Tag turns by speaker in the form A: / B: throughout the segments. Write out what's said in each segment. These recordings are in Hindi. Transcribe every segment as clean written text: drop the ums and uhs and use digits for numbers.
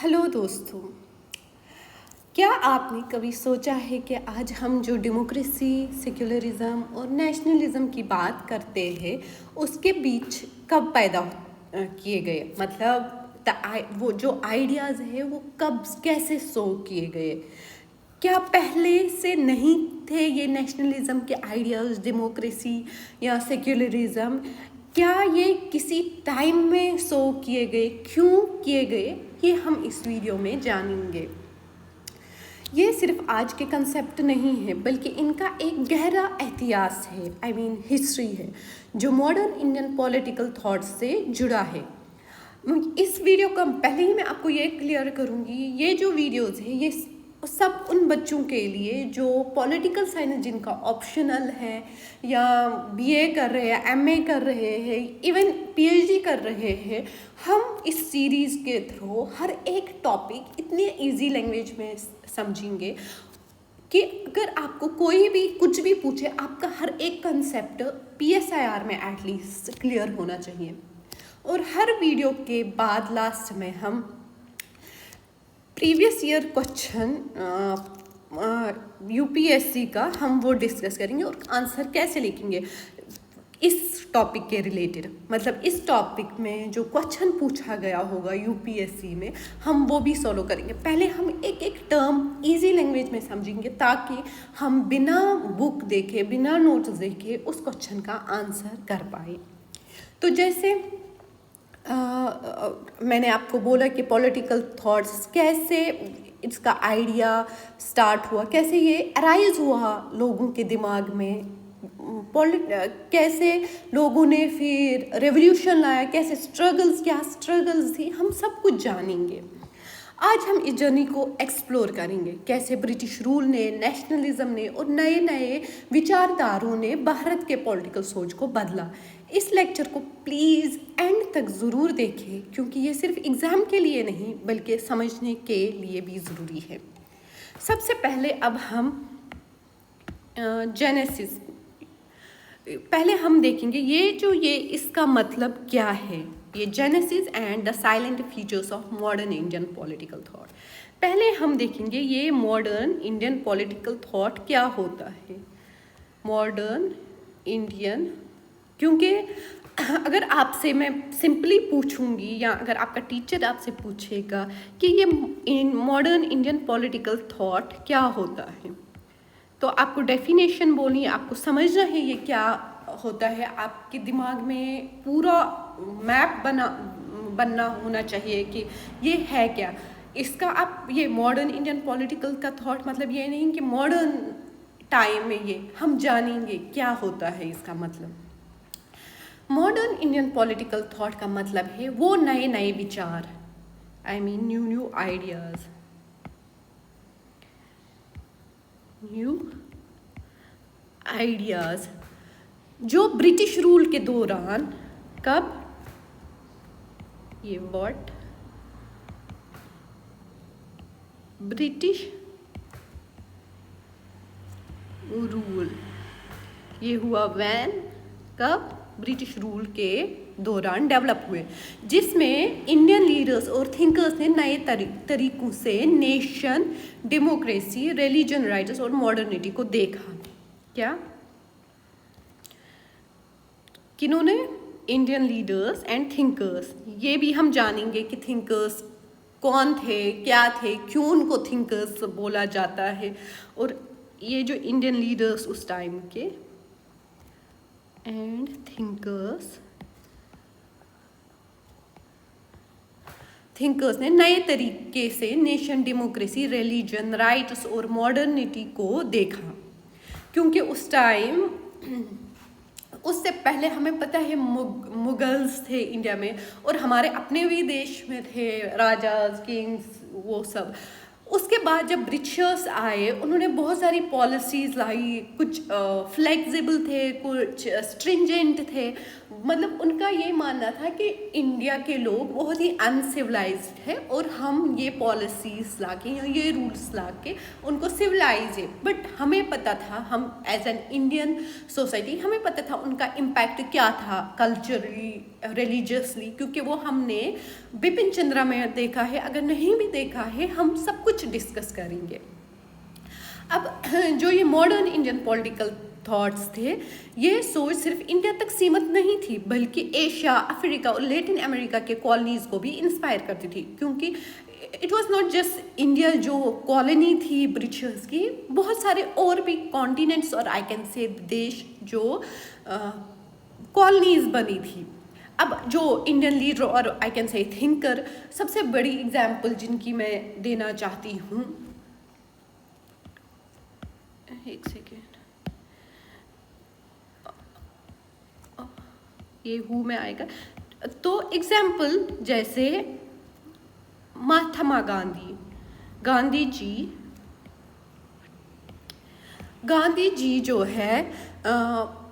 A: हेलो दोस्तों। क्या आपने कभी सोचा है कि आज हम जो डेमोक्रेसी, सेक्युलरिज्म और नेशनलिज्म की बात करते हैं उसके बीच कब पैदा किए गए? मतलब वो जो आइडियाज़ है वो कब कैसे शो किए गए? क्या पहले से नहीं थे ये नेशनलिज्म के आइडियाज़, डेमोक्रेसी या सेक्युलरिज्म? क्या ये किसी टाइम में शो किए गए? क्यों किए गए? ये हम इस वीडियो में जानेंगे। ये सिर्फ आज के कंसेप्ट नहीं है बल्कि इनका एक गहरा इतिहास है, हिस्ट्री है, जो मॉडर्न इंडियन पॉलिटिकल थॉट से जुड़ा है। इस वीडियो का पहले ही मैं आपको ये क्लियर करूँगी, ये जो वीडियोज़ है ये सब उन बच्चों के लिए जो पॉलिटिकल साइंस जिनका ऑप्शनल है या बीए कर रहे हैं, एमए कर रहे हैं, इवन पीएचडी कर रहे हैं। हम इस सीरीज़ के थ्रू हर एक टॉपिक इतने इजी लैंग्वेज में समझेंगे कि अगर आपको कोई भी कुछ भी पूछे, आपका हर एक कंसेप्ट पीएसआईआर में एटलीस्ट क्लियर होना चाहिए। और हर वीडियो के बाद लास्ट में हम प्रीवियस ईयर क्वेश्चन यूपीएससी का हम वो डिस्कस करेंगे और आंसर कैसे लिखेंगे इस टॉपिक के रिलेटेड। मतलब इस टॉपिक में जो क्वेश्चन पूछा गया होगा यूपीएससी में हम वो भी सॉल्व करेंगे। पहले हम एक एक टर्म इजी लैंग्वेज में समझेंगे ताकि हम बिना बुक देखे, बिना नोट्स देखे उस क्वेश्चन का आंसर कर पाए। तो जैसे मैंने आपको बोला कि पॉलिटिकल थॉट्स कैसे इसका आइडिया स्टार्ट हुआ, कैसे ये अराइज हुआ लोगों के दिमाग में, कैसे लोगों ने फिर रेवोल्यूशन लाया, कैसे क्या स्ट्रगल्स थी, हम सब कुछ जानेंगे। आज हम इस जर्नी को एक्सप्लोर करेंगे, कैसे ब्रिटिश रूल ने, नेशनलिज्म ने और नए नए विचारधारों ने भारत के पॉलिटिकल सोच को बदला। इस लेक्चर को प्लीज़ एंड तक ज़रूर देखें क्योंकि ये सिर्फ एग्ज़ाम के लिए नहीं बल्कि समझने के लिए भी ज़रूरी है। सबसे पहले अब हम जेनेसिस पहले हम देखेंगे ये इसका मतलब क्या है, ये genesis and the salient features of modern Indian political thought. पहले हम देखेंगे ये मॉडर्न इंडियन पॉलिटिकल थॉट क्या होता है। मॉडर्न इंडियन, क्योंकि अगर आपसे मैं सिंपली पूछूंगी या अगर आपका टीचर आपसे पूछेगा कि ये मॉडर्न इंडियन पॉलिटिकल थॉट क्या होता है तो आपको डेफिनेशन बोलनी है, आपको समझना है ये क्या होता है। आपके दिमाग में पूरा मैप बनना होना चाहिए कि ये है क्या। इसका आप ये मॉडर्न इंडियन पॉलिटिकल का थॉट मतलब ये नहीं कि मॉडर्न टाइम में ये हम जानेंगे क्या होता है। इसका मतलब मॉडर्न इंडियन पॉलिटिकल थॉट का मतलब है वो नए नए विचार, न्यू आइडियाज़, जो ब्रिटिश रूल के दौरान, कब, ये व्हाट ब्रिटिश रूल, ये हुआ व्हेन, कब, ब्रिटिश रूल के दौरान डेवलप हुए, जिसमें इंडियन लीडर्स और थिंकर्स ने नए तरीकों से नेशन, डेमोक्रेसी, रिलीजन राइट्स और मॉडर्निटी को देखा। क्या किन्होंने? Indian leaders and thinkers. ये भी हम जानेंगे कि थिंकर्स कौन थे, क्या थे, क्यों उनको थिंकर्स बोला जाता है। और ये जो इंडियन लीडर्स उस टाइम के एंड थिंकर्स ने नए तरीके से नेशन, डेमोक्रेसी, रिलीजन राइट्स और मॉडर्निटी को देखा। क्योंकि उस टाइम, उससे पहले हमें पता है मुगल्स थे इंडिया में और हमारे अपने भी देश में थे राजाज, किंग्स, वो सब। उसके बाद जब ब्रिटिशर्स आए उन्होंने बहुत सारी पॉलिसीज़ लाई, कुछ फ्लेक्सिबल थे, कुछ स्ट्रिंजेंट थे। मतलब उनका ये मानना था कि इंडिया के लोग बहुत ही अनसिविलाइज्ड है और हम ये पॉलिसीज़ ला के या ये रूल्स ला के उनको सिविलाइज है। बट हमें पता था, हम एज एन इंडियन सोसाइटी हमें पता था उनका इम्पैक्ट क्या था कल्चरली, रिलीजियसली, क्योंकि वो हमने बिपिन चंद्रा में देखा है। अगर नहीं भी देखा है हम सब कुछ डिस्कस करेंगे। अब जो ये मॉडर्न इंडियन पॉलिटिकल थॉट्स थे, ये सोच सिर्फ इंडिया तक सीमित नहीं थी बल्कि एशिया, अफ्रीका और लैटिन अमेरिका के कॉलोनीज को भी इंस्पायर करती थी। क्योंकि it was not just India जो कॉलोनी थी ब्रिटिशर्स की, बहुत सारे और भी कॉन्टिनेंट्स और आई कैन से देश जो कॉलोनीज बनी थी। अब जो इंडियन लीडर और आई कैन से थिंकर, सबसे बड़ी एग्जाम्पल जिनकी मैं देना चाहती हूँ, एक सेकेंड, ये हूँ में आएगा तो एग्जाम्पल जैसे महात्मा गांधी जी जो है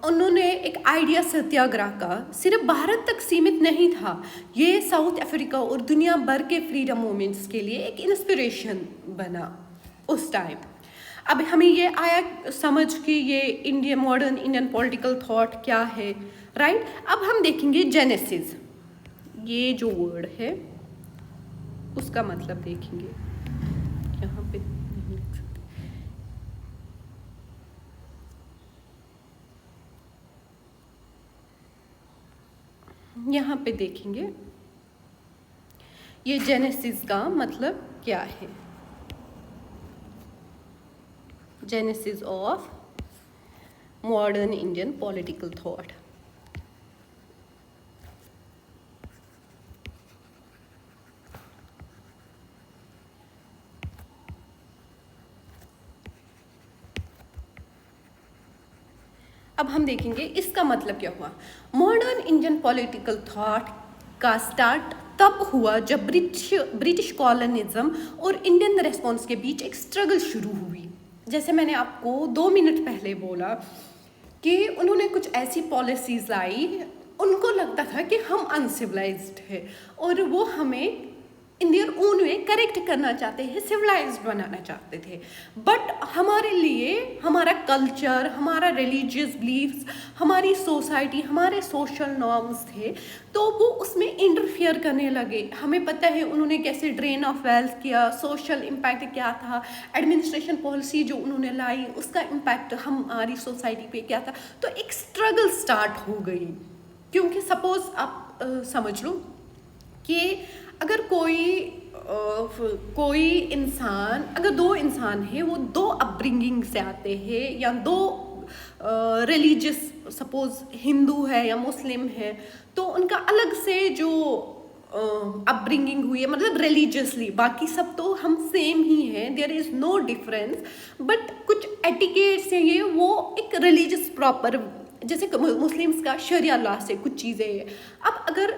A: उन्होंने एक आइडिया सत्याग्रह का सिर्फ भारत तक सीमित नहीं था, ये साउथ अफ्रीका और दुनिया भर के फ्रीडम मूवमेंट्स के लिए एक इंस्पिरेशन बना उस टाइम। अब हमें ये आया समझ कि ये मॉडर्न इंडियन पॉलिटिकल थॉट क्या है, राइट। अब हम देखेंगे जेनेसिस, ये जो वर्ड है उसका मतलब देखेंगे। यहाँ पे नहीं लिख सकते, यहाँ पे देखेंगे ये जेनेसिस का मतलब क्या है। Genesis of modern Indian political thought. अब हम देखेंगे इसका मतलब क्या हुआ। मॉडर्न इंडियन पॉलिटिकल थॉट का स्टार्ट तब हुआ जब ब्रिटिश कॉलोनिज्म और इंडियन रेस्पॉन्स के बीच एक स्ट्रगल शुरू हुई। जैसे मैंने आपको 2 मिनट पहले बोला कि उन्होंने कुछ ऐसी पॉलिसीज़ लाई, उनको लगता था कि हम अनसिविलाइज्ड है और वो हमें in their own way correct करना चाहते हैं, सिविलाइज्ड बनाना चाहते थे। बट हमारे लिए हमारा कल्चर, हमारा रिलीजियस बिलीफ्स, हमारी सोसाइटी, हमारे सोशल नॉर्म्स थे, तो वो उसमें इंटरफियर करने लगे। हमें पता है उन्होंने कैसे ड्रेन ऑफ वेल्थ किया, सोशल इम्पैक्ट क्या था, एडमिनिस्ट्रेशन पॉलिसी जो उन्होंने लाई उसका इम्पैक्ट हमारी सोसाइटी पे क्या था। तो एक स्ट्रगल स्टार्ट हो गई। क्योंकि सपोज आप समझ लो कि अगर कोई इंसान, अगर 2 इंसान है, वो 2 अपब्रिंगिंग से आते हैं या 2 रिलीजियस, सपोज हिंदू है या मुस्लिम है, तो उनका अलग से जो अपब्रिंगिंग हुई है, मतलब रिलीजियसली, बाकी सब तो हम सेम ही हैं, there is no difference, but कुछ एटिकेट्स हैं ये, वो एक रिलीजियस प्रॉपर, जैसे मुस्लिम्स का शरिया लॉ से कुछ चीज़ें हैं। अब अगर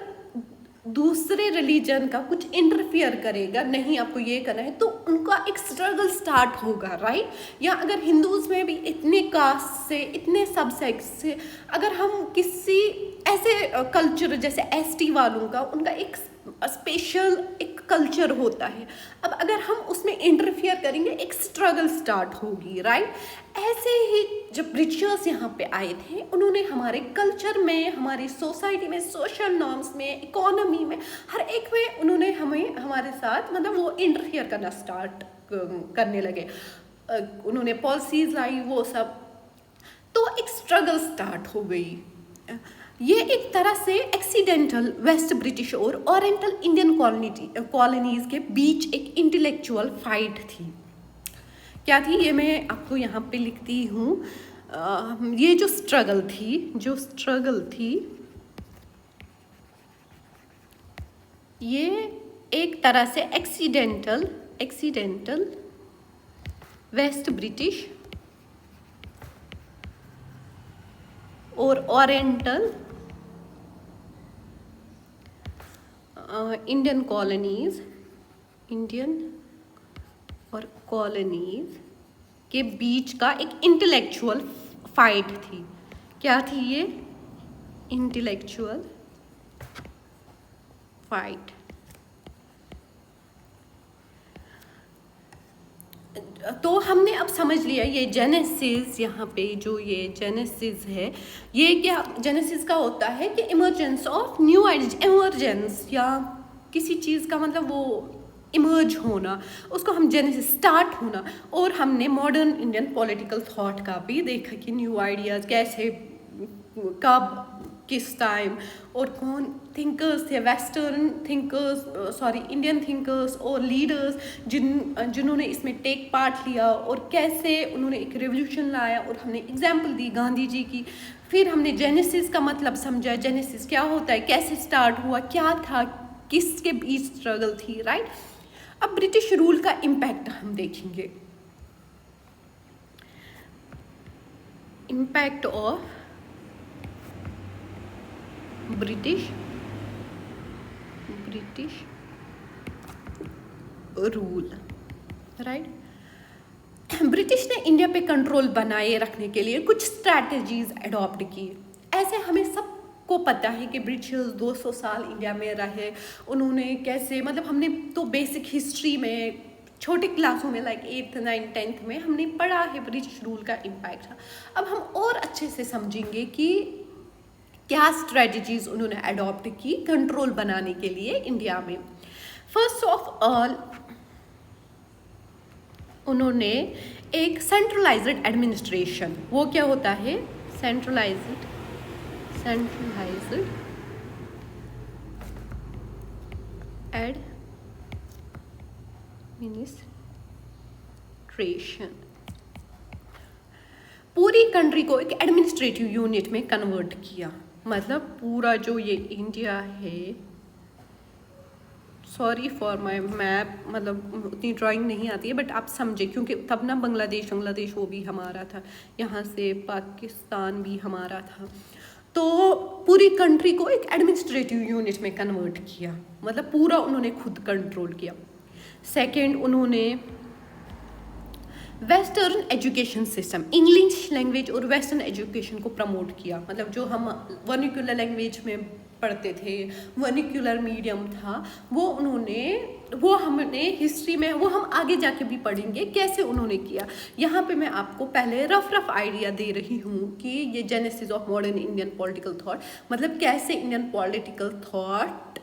A: दूसरे रिलीजन का कुछ इंटरफियर करेगा, नहीं आपको ये करना है, तो उनका एक स्ट्रगल स्टार्ट होगा, राइट। या अगर हिंदूज में भी इतने कास्ट से, इतने सबसेक्ट से, अगर हम किसी ऐसे कल्चर जैसे एसटी वालों का, उनका एक स्पेशल एक कल्चर होता है, अब अगर हम उसमें इंटरफियर करेंगे एक स्ट्रगल स्टार्ट होगी, राइट। ऐसे ही जब ब्रिटिशर्स यहाँ पे आए थे, उन्होंने हमारे कल्चर में, हमारी सोसाइटी में, सोशल नॉर्म्स में, इकोनॉमी में, हर एक में उन्होंने हमें, हमारे साथ, मतलब वो इंटरफियर करना स्टार्ट करने लगे। उन्होंने पॉलिसीज लाई, वो सब, तो एक स्ट्रगल स्टार्ट हो गई। ये एक तरह से एक्सीडेंटल वेस्ट ब्रिटिश और ओरिएंटल इंडियन कॉलोनीज के बीच एक इंटेलेक्चुअल फाइट थी। क्या थी ये मैं आपको यहाँ पे लिखती हूँ। ये जो स्ट्रगल थी ये एक तरह से एक्सीडेंटल वेस्ट ब्रिटिश और ओरिएंटल इंडियन और कॉलोनीज के बीच का एक इंटेलेक्चुअल फाइट थी। क्या थी ये? Intellectual fight. तो हमने अब समझ लिया ये जेनेसिस, यहाँ पे जो ये जेनेसिस है, ये क्या जेनेसिस का होता है कि emergence of new ideas, emergence या किसी चीज़ का मतलब वो इमर्ज होना, उसको हम जेनेसिस, स्टार्ट होना। और हमने मॉडर्न इंडियन पॉलिटिकल थॉट का भी देखा कि न्यू आइडियाज़ कैसे, कब, किस टाइम, और कौन थिंकर्स थे, western thinkers, sorry Indian thinkers और लीडर्स जिन्होंने इसमें टेक पार्ट लिया, और कैसे उन्होंने एक रेवोल्यूशन लाया। और हमने एग्जाम्पल दी गांधी जी की। फिर हमने जेनेसिस का मतलब समझा, जेनेसिस क्या होता है, कैसे स्टार्ट हुआ, क्या था, किसके बीच स्ट्रगल थी, राइट। अब ब्रिटिश रूल का इम्पैक्ट हम देखेंगे। Impact of British rule, right. British ने इंडिया पे कंट्रोल बनाए रखने के लिए कुछ स्ट्रैटेजीज अडॉप्ट की। ऐसे हमें सबको पता है कि ब्रिटिशर्स 200 साल इंडिया में रहे। उन्होंने कैसे, मतलब हमने तो बेसिक हिस्ट्री में छोटे क्लासों में लाइक 8th 9th 10th में हमने पढ़ा है ब्रिटिश रूल का इम्पैक्ट। अब हम और अच्छे से समझेंगे कि क्या स्ट्रेटजीज उन्होंने अडॉप्ट की कंट्रोल बनाने के लिए इंडिया में। फर्स्ट ऑफ ऑल उन्होंने एक सेंट्रलाइज्ड एडमिनिस्ट्रेशन, वो क्या होता है, सेंट्रलाइज्ड एडमिनिस्ट्रेशन, पूरी कंट्री को एक एडमिनिस्ट्रेटिव यूनिट में कन्वर्ट किया। मतलब पूरा जो ये इंडिया है, सॉरी फॉर माय मैप, मतलब उतनी ड्राइंग नहीं आती है बट आप समझे, क्योंकि तब ना बांग्लादेश वो भी हमारा था, यहाँ से पाकिस्तान भी हमारा था। तो पूरी कंट्री को एक एडमिनिस्ट्रेटिव यूनिट में कन्वर्ट किया, मतलब पूरा उन्होंने खुद कंट्रोल किया। सेकंड, उन्होंने western education system, English language और वेस्टर्न एजुकेशन को प्रमोट किया। मतलब जो हम वर्निकुलर लैंग्वेज में पढ़ते थे, वर्निकुलर मीडियम था, वो हमने हिस्ट्री में, वो हम आगे जाके भी पढ़ेंगे कैसे उन्होंने किया। यहाँ पे मैं आपको पहले रफ आइडिया दे रही हूँ कि ये genesis of modern Indian political thought, मतलब कैसे इंडियन पॉलिटिकल थॉट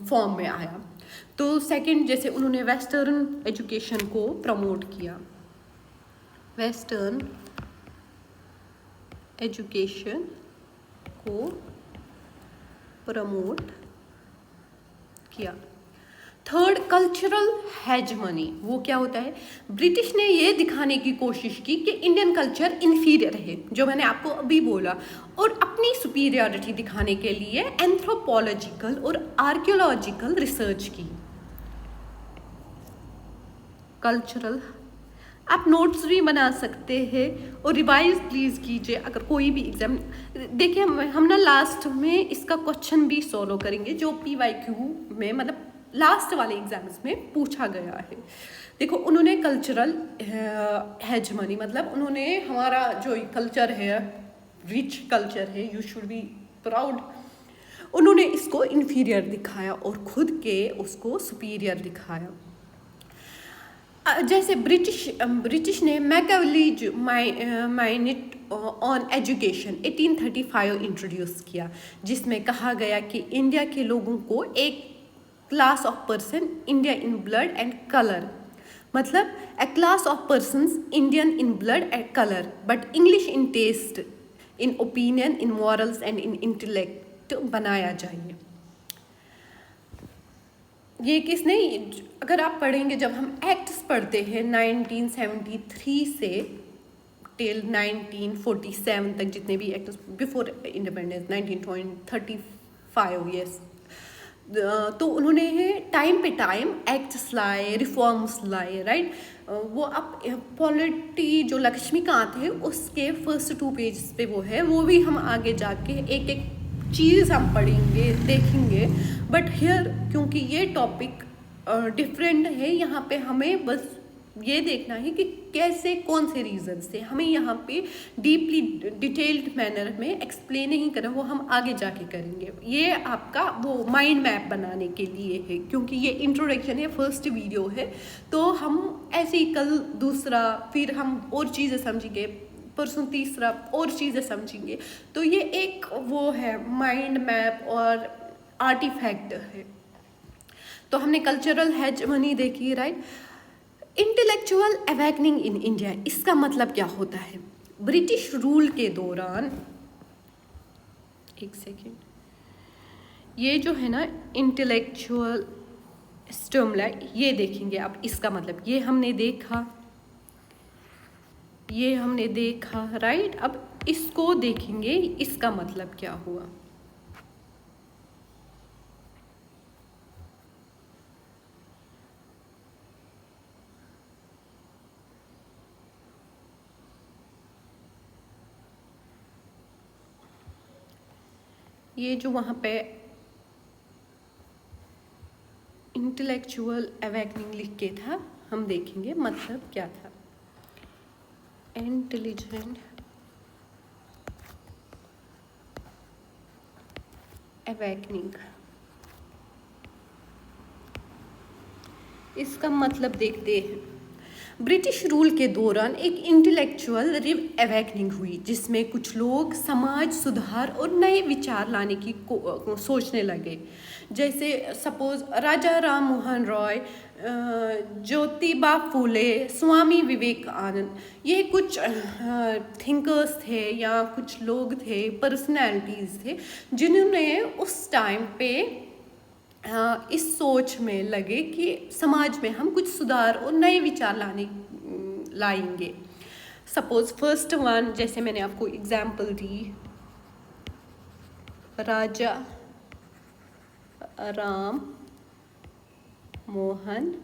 A: फॉर्म में आया। तो सेकंड, जैसे उन्होंने वेस्टर्न एजुकेशन को प्रमोट किया, वेस्टर्न एजुकेशन को प्रमोट किया। थर्ड, कल्चरल हेजमनी, वो क्या होता है, ब्रिटिश ने ये दिखाने की कोशिश की कि इंडियन कल्चर इन्फीरियर है, जो मैंने आपको अभी बोला, और अपनी सुपीरियरिटी दिखाने के लिए एंथ्रोपोलॉजिकल और आर्कियोलॉजिकल रिसर्च की। कल्चरल, आप नोट्स भी बना सकते हैं और रिवाइज प्लीज़ कीजिए अगर कोई भी एग्जाम। देखिए हम ना लास्ट में इसका क्वेश्चन भी सॉल्व करेंगे जो PYQ में, मतलब लास्ट वाले एग्जाम्स में पूछा गया है। देखो, उन्होंने कल्चरल हेजमनी, मतलब उन्होंने हमारा जो कल्चर है, रिच कल्चर है, यू शुड बी प्राउड, उन्होंने इसको इन्फीरियर दिखाया और खुद के उसको सुपीरियर दिखाया। जैसे ब्रिटिश ने मैकेवलीज माइनेट ऑन एजुकेशन 1835 इंट्रोड्यूस किया, जिसमें कहा गया कि इंडिया के लोगों को एक class of person India in blood and colour, मतलब a class of persons Indian in blood and colour but English in taste, in opinion, in morals and in intellect बनाया जाए। ये किसने, अगर आप पढ़ेंगे, जब हम एक्ट्स पढ़ते हैं 1973 से टिल 1947 तक, जितने भी एक्ट्स बिफोर इंडिपेंडेंस 1935, यस, तो उन्होंने टाइम पे टाइम एक्ट्स लाए, रिफॉर्म्स लाए, राइट। वो अब पॉलिटी जो लक्ष्मीकांत है उसके फर्स्ट 2 पेज पे वो है, वो भी हम आगे जाके एक एक चीज़ हम पढ़ेंगे, देखेंगे। बट हियर क्योंकि ये टॉपिक डिफरेंट है, यहाँ पे हमें बस ये देखना है कि कैसे, कौन से रीज़न से। हमें यहाँ पे डीपली डिटेल्ड मैनर में एक्सप्लेन नहीं करना, वो हम आगे जाके करेंगे। ये आपका वो माइंड मैप बनाने के लिए है, क्योंकि ये इंट्रोडक्शन है, फर्स्ट वीडियो है। तो हम ऐसे ही कल दूसरा, फिर हम और चीज़ें समझेंगे, परसों तीसरा और चीज़ें समझेंगे। तो ये एक वो है माइंड मैप और आर्टिफैक्ट है। तो हमने कल्चरल हेजमनी देखी, right. Intellectual awakening in India, इसका मतलब क्या होता है? ब्रिटिश रूल के दौरान, एक सेकेंड, ये जो है ना इंटेलेक्चुअल स्टिमुला, ये देखेंगे आप। इसका मतलब ये हमने देखा, ये हमने देखा, राइट। अब इसको देखेंगे, इसका मतलब क्या हुआ। ये जो वहाँ पे इंटेलेक्चुअल अवेकनिंग लिख के था, हम देखेंगे मतलब क्या था। इंटेलिजेंट अवेकनिंग, इसका मतलब देखते हैं। ब्रिटिश रूल के दौरान एक इंटेलेक्चुअल अवेकनिंग हुई, जिसमें कुछ लोग समाज सुधार और नए विचार लाने की सोचने लगे। जैसे सपोज राजा राम मोहन रॉय, ज्योतिबा फूले, स्वामी विवेकानंद, ये कुछ थिंकर्स थे या कुछ लोग थे, पर्सनैलिटीज़ थे, जिन्होंने उस टाइम पे इस सोच में लगे कि समाज में हम कुछ सुधार और नए विचार लाएंगे। सपोज फर्स्ट वन, जैसे मैंने आपको एग्जाम्पल दी, राजा राम मोहन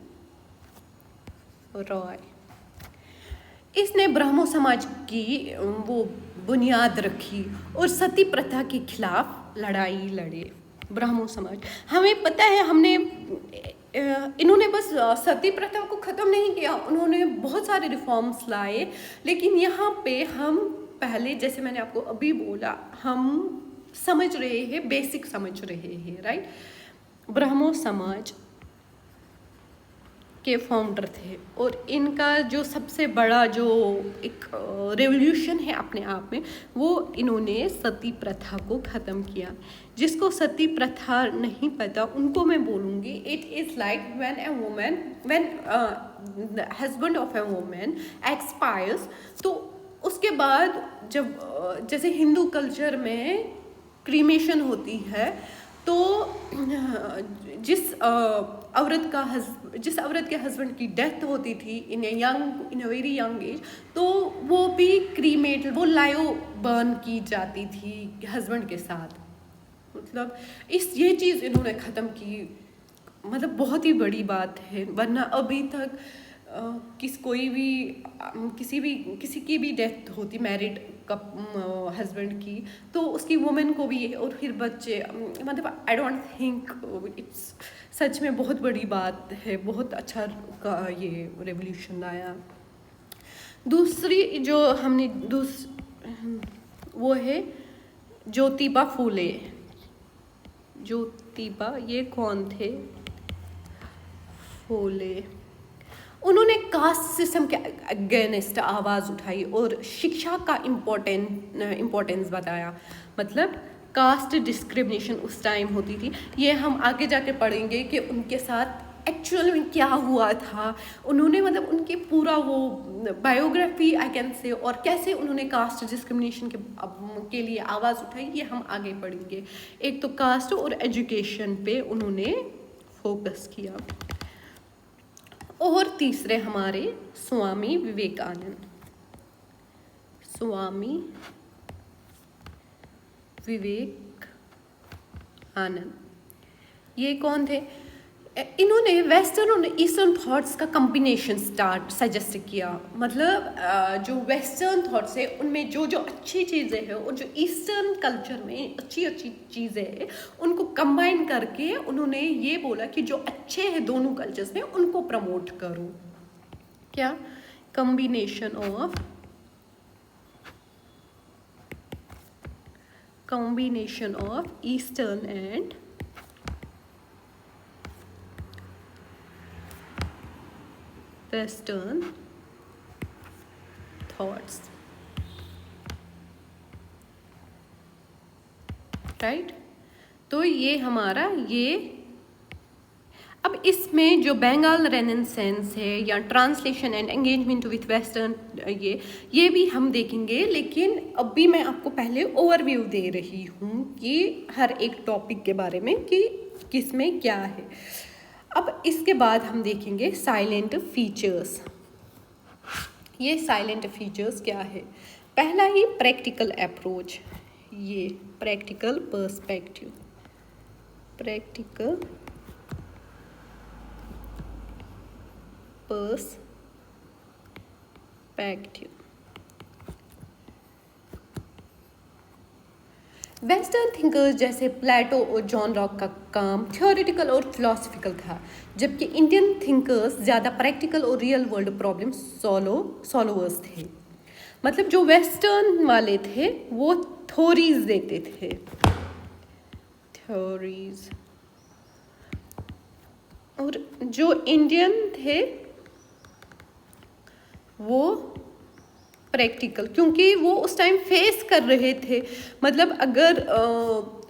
A: रॉय, इसने ब्राह्मण समाज की वो बुनियाद रखी और सती प्रथा के खिलाफ लड़ाई लड़े। ब्राह्मण समाज, हमें पता है, इन्होंने बस सती प्रथा को ख़त्म नहीं किया, उन्होंने बहुत सारे रिफॉर्म्स लाए। लेकिन यहाँ पे हम पहले, जैसे मैंने आपको अभी बोला, हम समझ रहे हैं, बेसिक समझ रहे हैं, राइट। ब्राह्मण समाज के फाउंडर थे और इनका जो सबसे बड़ा जो एक रेवोल्यूशन है अपने आप में, वो इन्होंने सती प्रथा को ख़त्म किया। जिसको सती प्रथा नहीं पता, उनको मैं बोलूँगी, it is like when the husband of a woman expires, तो उसके बाद जब जैसे हिंदू कल्चर में क्रीमेशन होती है, तो जिस औरत के हस्बैंड की डेथ होती थी इन अ वेरी यंग एज, तो वो भी क्रीमेट, वो लायो बर्न की जाती थी हस्बैंड के साथ। मतलब ये चीज़ इन्होंने ख़त्म की, मतलब बहुत ही बड़ी बात है। वरना अभी तक किसी की भी डेथ होती मैरिड हस्बैंड की, तो उसकी वुमेन को भी, और फिर बच्चे, मतलब आई डोंट थिंक इट्स, सच में बहुत बड़ी बात है, बहुत अच्छा का ये रेवोल्यूशन लाया। दूसरी जो हमने वो है ज्योतिबा फूले। ज्योतिबा, ये कौन थे? फूले, उन्होंने कास्ट सिस्टम के अगेंस्ट आवाज़ उठाई और शिक्षा का इम्पोर्टेंस बताया। मतलब कास्ट डिस्क्रिमिनेशन उस टाइम होती थी, ये हम आगे जाके पढ़ेंगे कि उनके साथ एक्चुअल में क्या हुआ था। उन्होंने मतलब उनकी पूरा वो बायोग्राफी आई कैन से, और कैसे उन्होंने कास्ट डिस्क्रिमिनेशन के लिए आवाज़ उठाई, ये हम आगे पढ़ेंगे। एक तो कास्ट और एजुकेशन पे उन्होंने फोकस किया। और तीसरे हमारे स्वामी विवेकानंद। स्वामी विवेकानंद, ये कौन थे? इन्होंने वेस्टर्न और ईस्टर्न थॉट्स का कम्बिनेशन सजेस्ट किया। मतलब जो वेस्टर्न थॉट्स है उनमें जो जो अच्छी चीज़ें हैं, और जो ईस्टर्न कल्चर में अच्छी अच्छी चीज़ें हैं, उनको कंबाइन करके उन्होंने ये बोला कि जो अच्छे हैं दोनों कल्चर्स में, उनको प्रमोट करो। क्या? combination of Eastern and Western thoughts, right? तो ये हमारा अब इसमें जो बंगाल रेनेसेंस है या translation and engagement with western, ये भी हम देखेंगे, लेकिन अभी मैं आपको पहले ओवरव्यू दे रही हूँ कि हर एक टॉपिक के बारे में कि किसमें क्या है। अब इसके बाद हम देखेंगे साइलेंट फीचर्स। ये साइलेंट फीचर्स क्या है? पहला ही प्रैक्टिकल अप्रोच, ये practical perspective, practical perspective. Western thinkers जैसे प्लेटो और जॉन लॉक का काम थ्योरेटिकल और फिलोसफिकल था, जबकि इंडियन थिंकर्स ज़्यादा प्रैक्टिकल और रियल वर्ल्ड प्रॉब्लम सॉल्वर्स थे। मतलब जो वेस्टर्न वाले थे वो थ्योरीज देते थे, थ्योरीज, और जो इंडियन थे वो प्रैक्टिकल, क्योंकि वो उस टाइम फेस कर रहे थे। मतलब अगर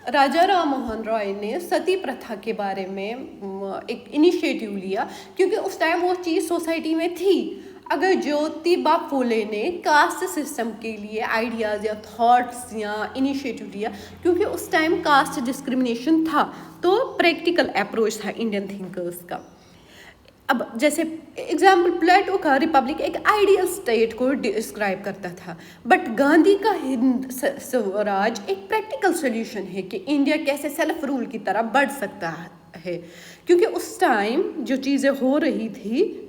A: राजा राम मोहन रॉय ने सती प्रथा के बारे में एक इनिशिएटिव लिया, क्योंकि उस टाइम वो चीज़ सोसाइटी में थी। अगर ज्योतिबा फुले ने कास्ट सिस्टम के लिए आइडियाज़ या थॉट्स या इनिशिएटिव लिया, क्योंकि उस टाइम कास्ट डिस्क्रिमिनेशन था, तो प्रैक्टिकल अप्रोच था इंडियन थिंकर्स का। अब जैसे एग्जाम्पल, प्लेटो का रिपब्लिक एक आइडियल स्टेट को डिस्क्राइब करता था, बट गांधी का हिंद स्वराज एक प्रैक्टिकल सोल्यूशन है कि इंडिया कैसे सेल्फ रूल की तरह बढ़ सकता है। क्योंकि उस टाइम जो चीज़ें हो रही थी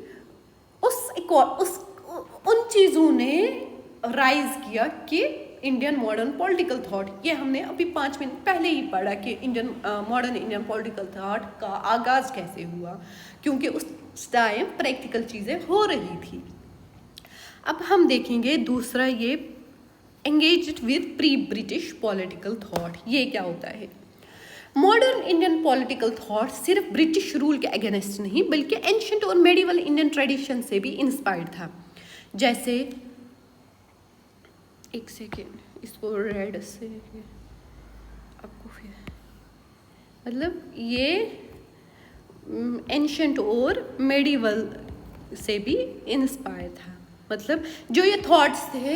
A: उन चीज़ों ने राइज किया कि इंडियन मॉडर्न पॉलिटिकल थॉट, ये हमने अभी 5 मिनट पहले ही पढ़ा कि मॉडर्न इंडियन पॉलिटिकल थॉट का आगाज़ कैसे हुआ, क्योंकि उस टाइम प्रैक्टिकल चीज़ें हो रही थी। अब हम देखेंगे दूसरा, ये engaged with pre British political thought. ये क्या होता है? मॉडर्न इंडियन पॉलिटिकल थॉट सिर्फ ब्रिटिश रूल के अगेंस्ट नहीं, बल्कि एंशिएंट और मेडिवल इंडियन ट्रेडिशन से भी इंस्पायर्ड था। जैसे, एक सेकेंड, इसको रेड से आपको फिर, मतलब ये एंशिएंट और मेडिवल से भी इंस्पायर था। मतलब जो ये थॉट्स थे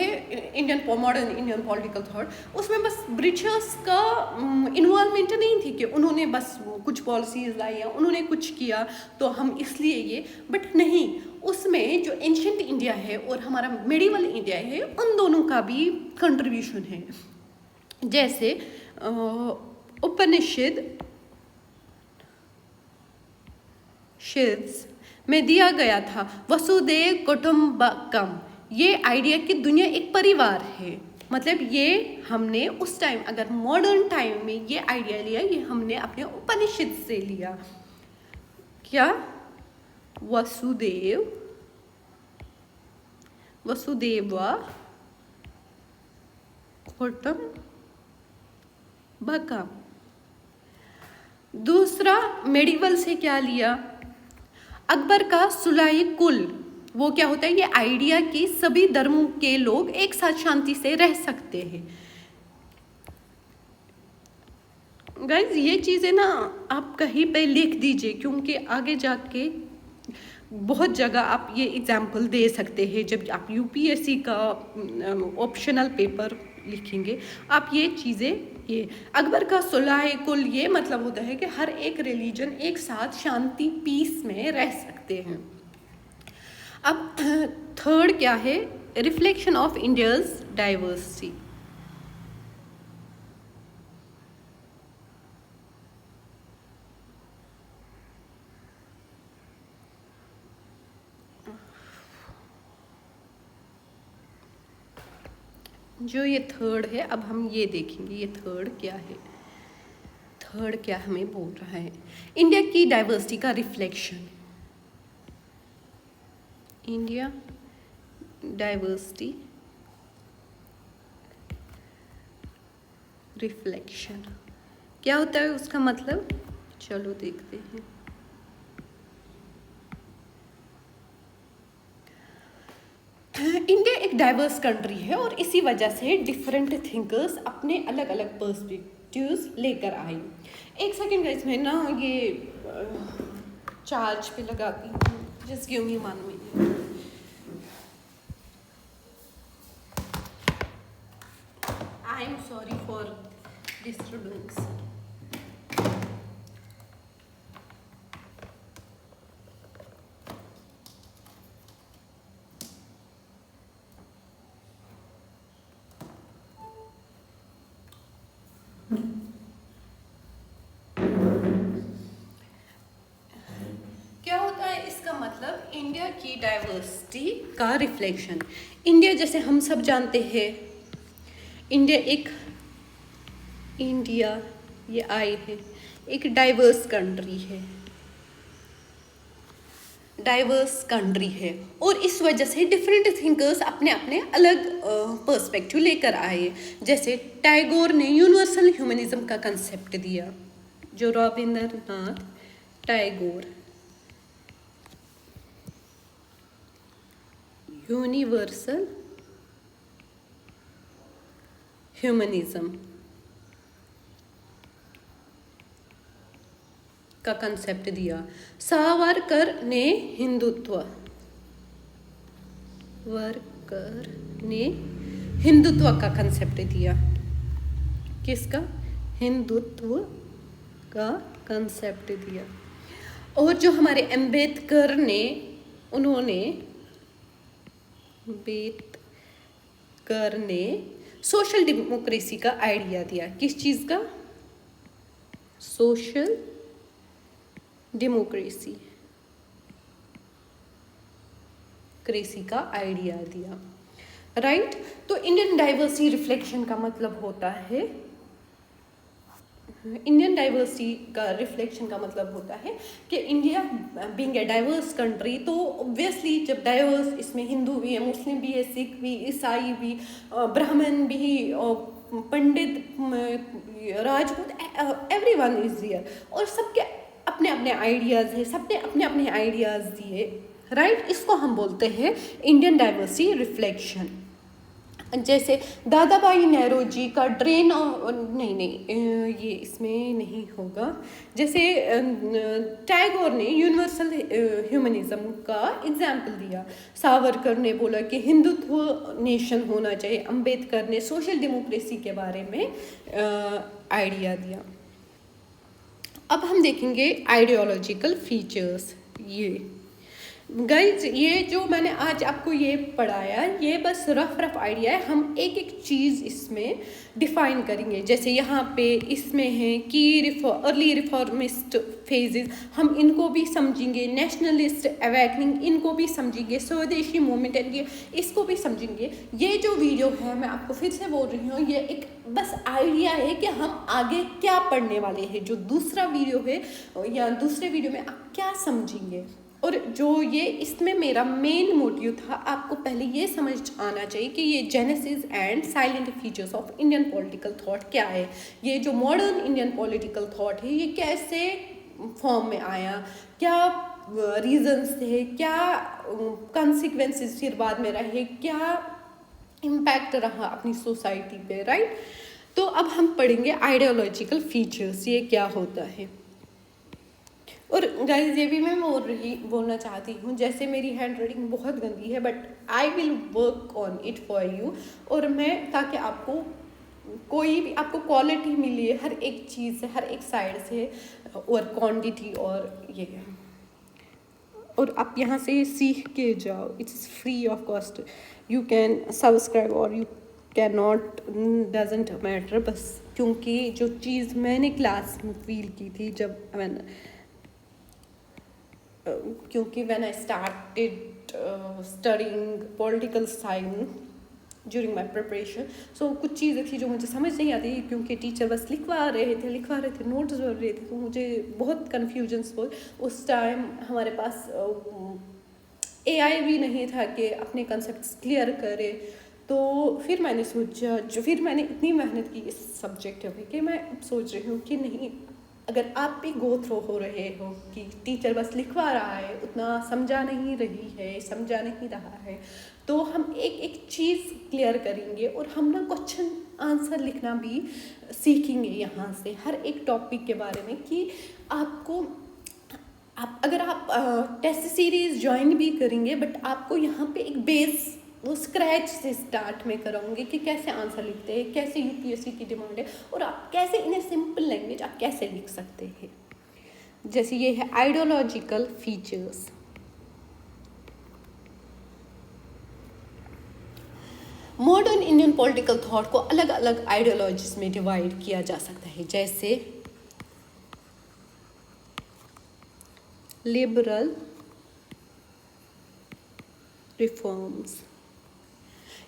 A: मॉडर्न इंडियन पॉलिटिकल थॉट, उसमें बस ब्रिटिशर्स का इन्वॉल्वमेंट नहीं थी कि उन्होंने बस कुछ पॉलिसीज लाई या उन्होंने कुछ किया तो हम इसलिए ये, बट नहीं, उसमें जो एंशिएंट इंडिया है और हमारा मेडिवल इंडिया है, उन दोनों का भी कंट्रीब्यूशन है। जैसे उपनिषद में दिया गया था वसुदेव कुटुंबकम, ये आइडिया कि दुनिया एक परिवार है। मतलब ये हमने उस टाइम, अगर मॉडर्न टाइम में ये आइडिया लिया, ये हमने अपने उपनिषद से लिया। क्या? वसुदेव कुटुंबकम। दूसरा, मेडिवल से क्या लिया? अकबर का सुलह कुल, वो क्या होता है? ये आइडिया कि सभी धर्मों के लोग एक साथ शांति से रह सकते हैं। गाइज, ये चीज़ें ना आप कहीं पे लिख दीजिए, क्योंकि आगे जाके बहुत जगह आप ये एग्जाम्पल दे सकते हैं। जब आप यूपीएससी का ऑप्शनल पेपर लिखेंगे, आप ये चीज़ें, ये अकबर का सुलह कुल, ये मतलब होता है कि हर एक रिलीजन एक साथ शांति पीस में रह सकते हैं। अब थर्ड क्या है? Reflection of India's diversity. जो ये थर्ड है, अब हम ये देखेंगे ये थर्ड क्या है। थर्ड क्या हमें बोल रहा है? इंडिया की डाइवर्सिटी का रिफ्लेक्शन, इंडिया डाइवर्सिटी रिफ्लेक्शन क्या होता है उसका मतलब, चलो देखते हैं। इंडिया एक डाइवर्स कंट्री है और इसी वजह से डिफरेंट थिंकर्स अपने अलग अलग पर्सपेक्टिव्स लेकर आए। एक सेकेंड गाइस, मैं ना ये चार्ज पे लगाती हूँ, just give me 1 minute. I am sorry for disturbance. क्या होता है इसका मतलब, इंडिया की डाइवर्सिटी का रिफ्लेक्शन। इंडिया जैसे हम सब जानते हैं, इंडिया ये आई है, एक डाइवर्स कंट्री है और इस वजह से डिफरेंट थिंकर्स अपने अपने अलग पर्सपेक्टिव लेकर आए। जैसे टैगोर ने यूनिवर्सल ह्यूमनिज्म का कंसेप्ट दिया, जो रविंद्रनाथ टैगोर यूनिवर्सल ह्यूमनिज्म का कंसेप्ट दिया। सावरकर ने हिंदुत्व का कंसेप्ट दिया। किसका? हिंदुत्व का कंसेप्ट दिया। और जो हमारे अम्बेडकर ने सोशल डेमोक्रेसी का आइडिया दिया। किस चीज़ का? सोशल डेमोक्रेसी का आइडिया दिया, राइट। तो इंडियन डाइवर्सिटी रिफ्लेक्शन का मतलब होता है, कि India being a diverse country, तो ऑब्वियसली जब डाइवर्स, इसमें हिंदू भी है, मुस्लिम भी है, सिख भी, ईसाई भी, ब्राह्मण भी, पंडित, राजपूत, एवरीवन इज हियर, और सबके अपने अपने आइडियाज़ है, सबने अपने अपने आइडियाज़ दिए, राइट। इसको हम बोलते हैं इंडियन डाइवर्सिटी रिफ्लेक्शन। जैसे दादा भाई नेहरू जी का ये इसमें नहीं होगा। जैसे टैगोर ने यूनिवर्सल ह्यूमनिज्म का एग्जाम्पल दिया। सावरकर ने बोला कि हिंदुत्व नेशन होना चाहिए। अम्बेडकर ने सोशल डेमोक्रेसी के बारे में आइडिया दिया। अब हम देखेंगे आइडियोलॉजिकल फीचर्स। ये गाइज, ये जो मैंने आज आपको ये पढ़ाया, ये बस रफ आइडिया है। हम एक एक चीज़ इसमें डिफाइन करेंगे। जैसे यहाँ पे इसमें है कि अर्ली रिफॉर्मिस्ट फेजेस, हम इनको भी समझेंगे। नेशनलिस्ट अवेकनिंग, इनको भी समझेंगे। स्वदेशी मूवमेंट एंड ये इसको भी समझेंगे। ये जो वीडियो है, मैं आपको फिर से बोल रही हूँ, ये एक बस आइडिया है कि हम आगे क्या पढ़ने वाले हैं। जो दूसरा वीडियो है या दूसरे वीडियो में आप क्या समझेंगे, और जो ये इसमें मेरा मेन मोटिव था, आपको पहले ये समझ आना चाहिए कि ये genesis and salient features of Indian political thought क्या है। ये जो मॉडर्न इंडियन पॉलिटिकल थॉट है, ये कैसे फॉर्म में आया, क्या रीजंस थे, क्या कॉन्सिक्वेंसेस फिर बाद में रहे, क्या इम्पैक्ट रहा अपनी सोसाइटी पे, राइट। तो अब हम पढ़ेंगे आइडियोलॉजिकल फीचर्स, ये क्या होता है। और गाइज, ये भी मैं बोलना चाहती हूँ, जैसे मेरी हैंड राइटिंग बहुत गंदी है, but I will work on it for you. और मैं, ताकि आपको कोई भी आपको क्वालिटी मिले हर एक चीज़ से, हर एक साइड से, और क्वांटिटी, और ये, और आप यहाँ से सीख के जाओ। It's free of cost. You can subscribe और you can not, doesn't matter. बस क्योंकि जो चीज़ मैंने क्लास में फील की थी, क्योंकि when I started studying political science during my preparation, so कुछ चीज़ें थी जो मुझे समझ नहीं आती, क्योंकि टीचर बस लिखवा रहे थे, नोट्स भर रहे थे, तो मुझे बहुत कन्फ्यूजन्स हुए। उस टाइम हमारे पास एआई भी नहीं था कि अपने कंसेप्ट्स क्लियर करे। तो फिर मैंने सोचा, जो फिर मैंने इतनी मेहनत की इस सब्जेक्ट में कि मैं सोच रही हूँ कि नहीं, अगर आप भी गो थ्रू हो रहे हो कि टीचर बस लिखवा रहा है, उतना समझा नहीं रही है, समझा नहीं रहा है, तो हम एक एक चीज़ क्लियर करेंगे और हम ना क्वेश्चन आंसर लिखना भी सीखेंगे यहाँ से, हर एक टॉपिक के बारे में कि आपको आप अगर आप टेस्ट सीरीज ज्वाइन भी करेंगे, बट आपको यहाँ पे एक बेस वो स्क्रैच से स्टार्ट में कराऊंगी कि कैसे आंसर लिखते हैं, कैसे यूपीएससी की डिमांड है, और आप कैसे इन ए सिंपल लैंग्वेज आप कैसे लिख सकते हैं। जैसे ये है ideological features. Modern Indian political thought को अलग अलग आइडियोलॉजीज में डिवाइड किया जा सकता है, जैसे लिबरल रिफॉर्म्स।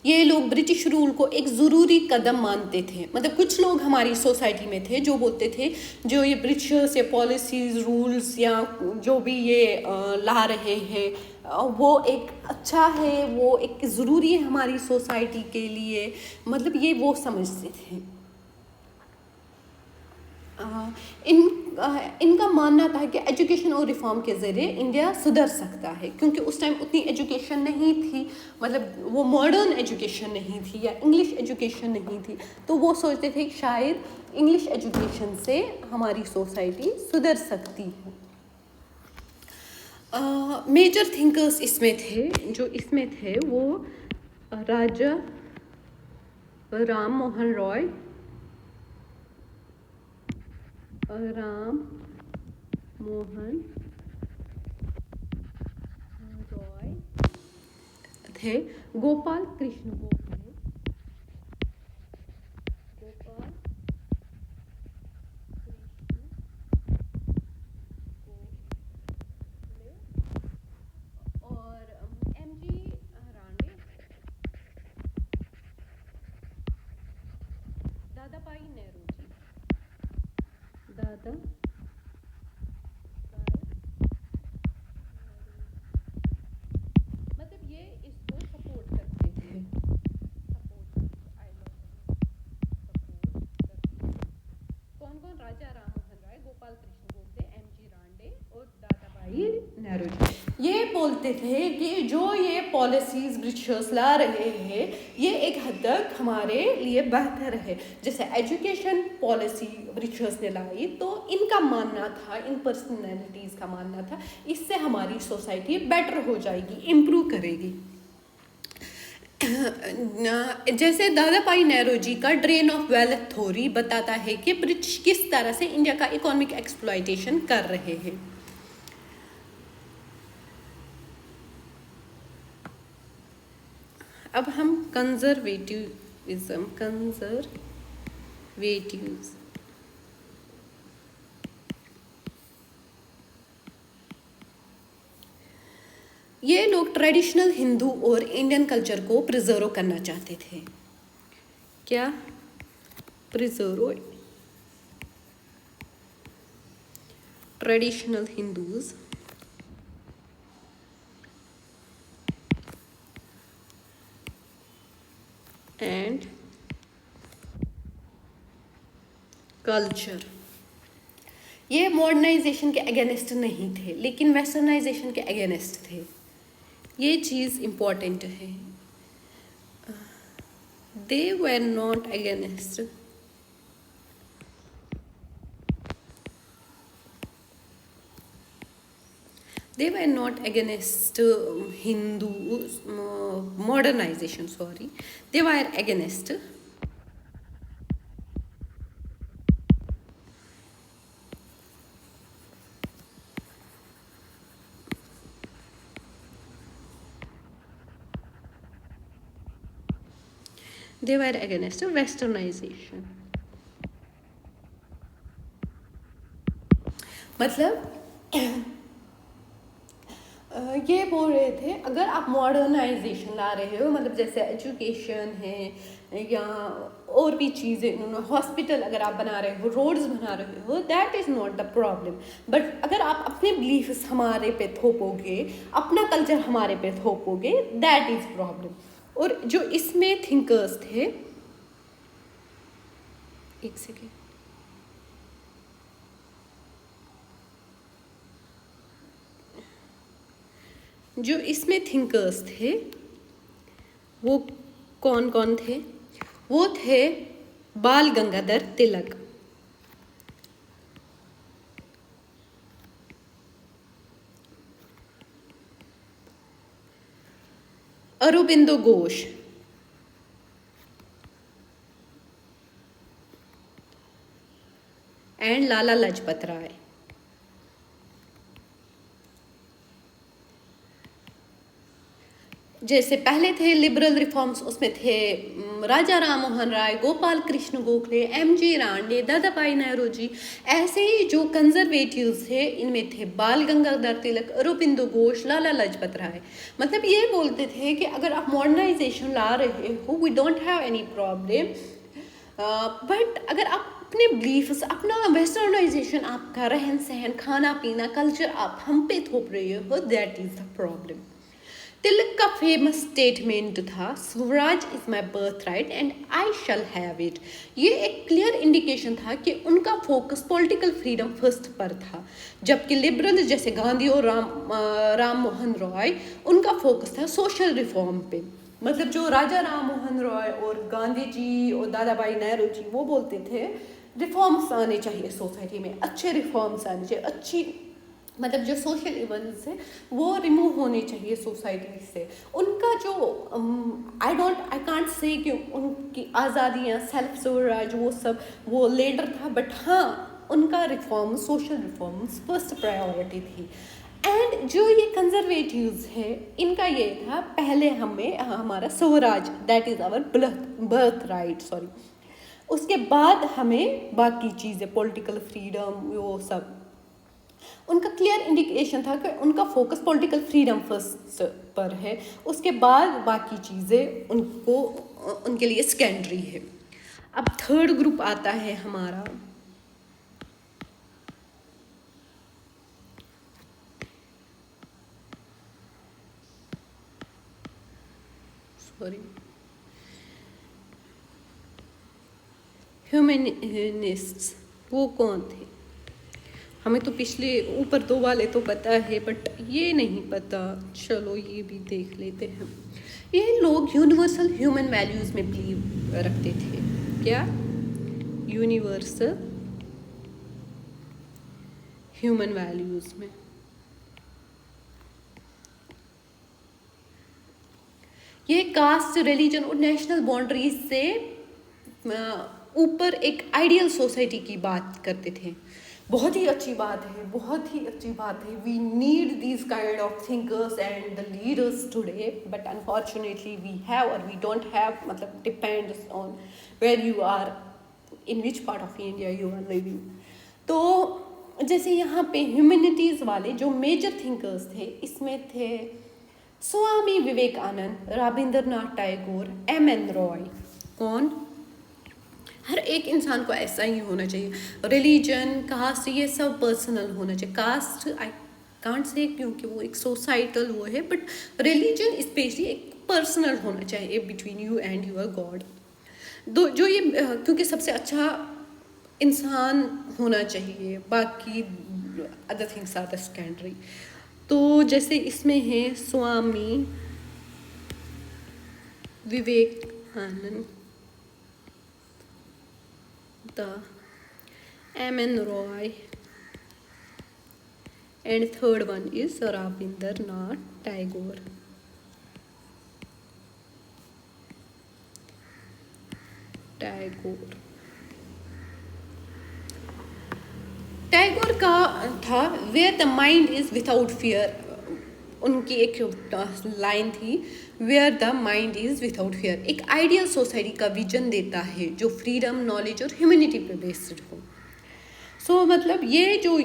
A: ये लोग ब्रिटिश रूल को एक ज़रूरी कदम मानते थे। मतलब कुछ लोग हमारी सोसाइटी में थे जो बोलते थे जो ये ब्रिटिशर्स या पॉलिसीज रूल्स या जो भी ये ला रहे हैं वो एक अच्छा है, वो एक ज़रूरी है हमारी सोसाइटी के लिए, मतलब ये वो समझते थे। इनका मानना था कि एजुकेशन और रिफॉर्म के ज़रिए इंडिया सुधर सकता है, क्योंकि उस टाइम उतनी एजुकेशन नहीं थी, मतलब वो मॉडर्न एजुकेशन नहीं थी या इंग्लिश एजुकेशन नहीं थी, तो वो सोचते थे कि शायद इंग्लिश एजुकेशन से हमारी सोसाइटी सुधर सकती है। मेजर थिंकर्स इसमें थे, जो इसमें थे वो राजा राम मोहन रॉय, राम मोहन रॉय थे, गोपाल कृष्ण गोखले, गोपाल कृष्ण गोखले, और एमजी रांडे, दादाभाई नेहरू जी, दादा मतलब ये इसको सपोर्ट करते थे, कौन कौन? राजा राम मोहन राय, गोपाल कृष्ण गोखले, एमजी रांडे और दादाभाई नेहरू। ये बोलते थे कि जो ये पॉलिसीज ब्रिटिशर्स ला रहे हैं ये एक हद तक हमारे लिए बेहतर है। जैसे एजुकेशन पॉलिसी ब्रिटिशर्स ने लाई, तो इनका मानना था, इन पर्सनैलिटीज़ का मानना था, इससे हमारी सोसाइटी बेटर हो जाएगी, इम्प्रूव करेगी। जैसे दादाभाई नेहरू जी का ड्रेन ऑफ वेल्थ थ्योरी बताता है कि ब्रिटिश किस तरह से इंडिया का इकोनॉमिक एक्सप्लॉयटेशन कर रहे हैं। अब हम कंजर्वेटिव्स ये लोग ट्रेडिशनल हिंदू और इंडियन कल्चर को प्रिजर्व करना चाहते थे। क्या? Preserve traditional Hindus and culture. ये मॉडर्नाइजेशन के अगेंस्ट नहीं थे, लेकिन वेस्टर्नाइजेशन के अगेंस्ट थे। ये चीज़ इम्पॉर्टेंट है। They were not against Hindu modernization, sorry. They were against westernization. मतलब ये बोल रहे थे अगर आप मॉडर्नाइजेशन ला रहे हो, मतलब जैसे एजुकेशन है या और भी चीज़ें, उन्होंने हॉस्पिटल अगर आप बना रहे हो, रोड्स बना रहे हो, that is not the problem. But अगर आप अपने बिलीफ्स हमारे पे थोपोगे, अपना कल्चर हमारे पे थोपोगे, दैट इज़ प्रॉब्लम। और जो इसमें थिंकर्स थे, एक सेकेंड, जो इसमें थिंकर्स थे वो कौन कौन थे? वो थे बाल गंगाधर तिलक, अरबिंदो घोष, एंड लाला लाजपत राय। जैसे पहले थे लिबरल रिफॉर्म्स, उसमें थे राजा राम मोहन राय, गोपाल कृष्ण गोखले, एम.जी. रांडे, दादाभाई नौरोजी। ऐसे ही जो कंजर्वेटिव्स थे, इनमें थे बाल गंगाधर तिलक, अरबिंदो घोष, लाला लाजपत राय। मतलब ये बोलते थे कि अगर आप मॉडर्नाइजेशन ला रहे हो, we don't have any problem, but अगर आप अपने बिलीफ्स, अपना वेस्टर्नाइजेशन, आपका रहन सहन, खाना पीना, कल्चर आप हम पे थोप रहे हो, दैट इज़ द प्रॉब्लम। तिलक का फेमस स्टेटमेंट था, Swaraj is my birth right and I shall have it. ये एक क्लियर इंडिकेशन था कि उनका फोकस पॉलिटिकल फ्रीडम फर्स्ट पर था, जबकि लिबरल जैसे गांधी और राम मोहन रॉय, उनका फोकस था सोशल रिफॉर्म पे। मतलब जो राजा राम मोहन रॉय और गांधी जी और दादाभाई नौरोजी, वो बोलते थे रिफॉर्म्स आने चाहिए सोसाइटी में, अच्छे रिफॉर्म्स आने चाहिए, अच्छी मतलब जो सोशल इवेंट्स है वो रिमूव होने चाहिए सोसाइटी से। उनका जो आई कांट से कि उनकी आज़ादियाँ, सेल्फ स्वराज, वो सब वो लीडर था, बट हाँ उनका reform, social reforms first priority थी। एंड जो ये कंजर्वेटिव्स है, इनका ये था पहले हमें हमारा Swaraj, that is our birth right, sorry, उसके बाद हमें बाकी चीज़ें, पॉलिटिकल फ्रीडम, वो सब। उनका क्लियर इंडिकेशन था कि उनका फोकस पॉलिटिकल फ्रीडम फर्स्ट पर है, उसके बाद बाकी चीज़ें उनको उनके लिए सेकेंडरी है। अब थर्ड ग्रुप आता है हमारा, सॉरी, ह्यूमनिस्ट्स। वो कौन थे? हमें तो पिछले ऊपर दो वाले तो पता है, बट ये नहीं पता, चलो ये भी देख लेते हैं। ये लोग यूनिवर्सल ह्यूमन वैल्यूज़ में बिलीव रखते थे। क्या? यूनिवर्सल ह्यूमन वैल्यूज़ में। ये कास्ट, रिलीजन और नेशनल बाउंड्रीज से ऊपर एक आइडियल सोसाइटी की बात करते थे। बहुत ही अच्छी बात है, बहुत ही अच्छी बात है। We need these kind of thinkers and the leaders today, but unfortunately we have और वी डोंट हैव, मतलब depends on where you are, in which part of India you are living. तो जैसे यहाँ पे ह्यूमैनिटीज़ वाले जो मेजर थिंकर्स थे, इसमें थे स्वामी विवेकानंद, रविंद्रनाथ टैगोर, एम.एन. रॉय। कौन? हर एक इंसान को ऐसा ही होना चाहिए। रिलीजन, कास्ट, ये सब पर्सनल होना चाहिए। कास्ट आई कांट से, क्योंकि वो एक सोसाइटल वो है, बट रिलीजन स्पेशली एक पर्सनल होना चाहिए between you and your God. दो जो ये क्योंकि सबसे अच्छा इंसान होना चाहिए, बाकी other things are the secondary. तो जैसे इसमें है Swami Vivekananda, the M.N. Roy, and third one is Rabindranath Tagore. Tagore का था where the mind is without fear. उनकी एक लाइन थी, where the mind is without fear. एक आइडियल सोसाइटी का विजन देता है जो फ्रीडम, नॉलेज और ह्यूमैनिटी पे बेस्ड हो। सो मतलब ये जो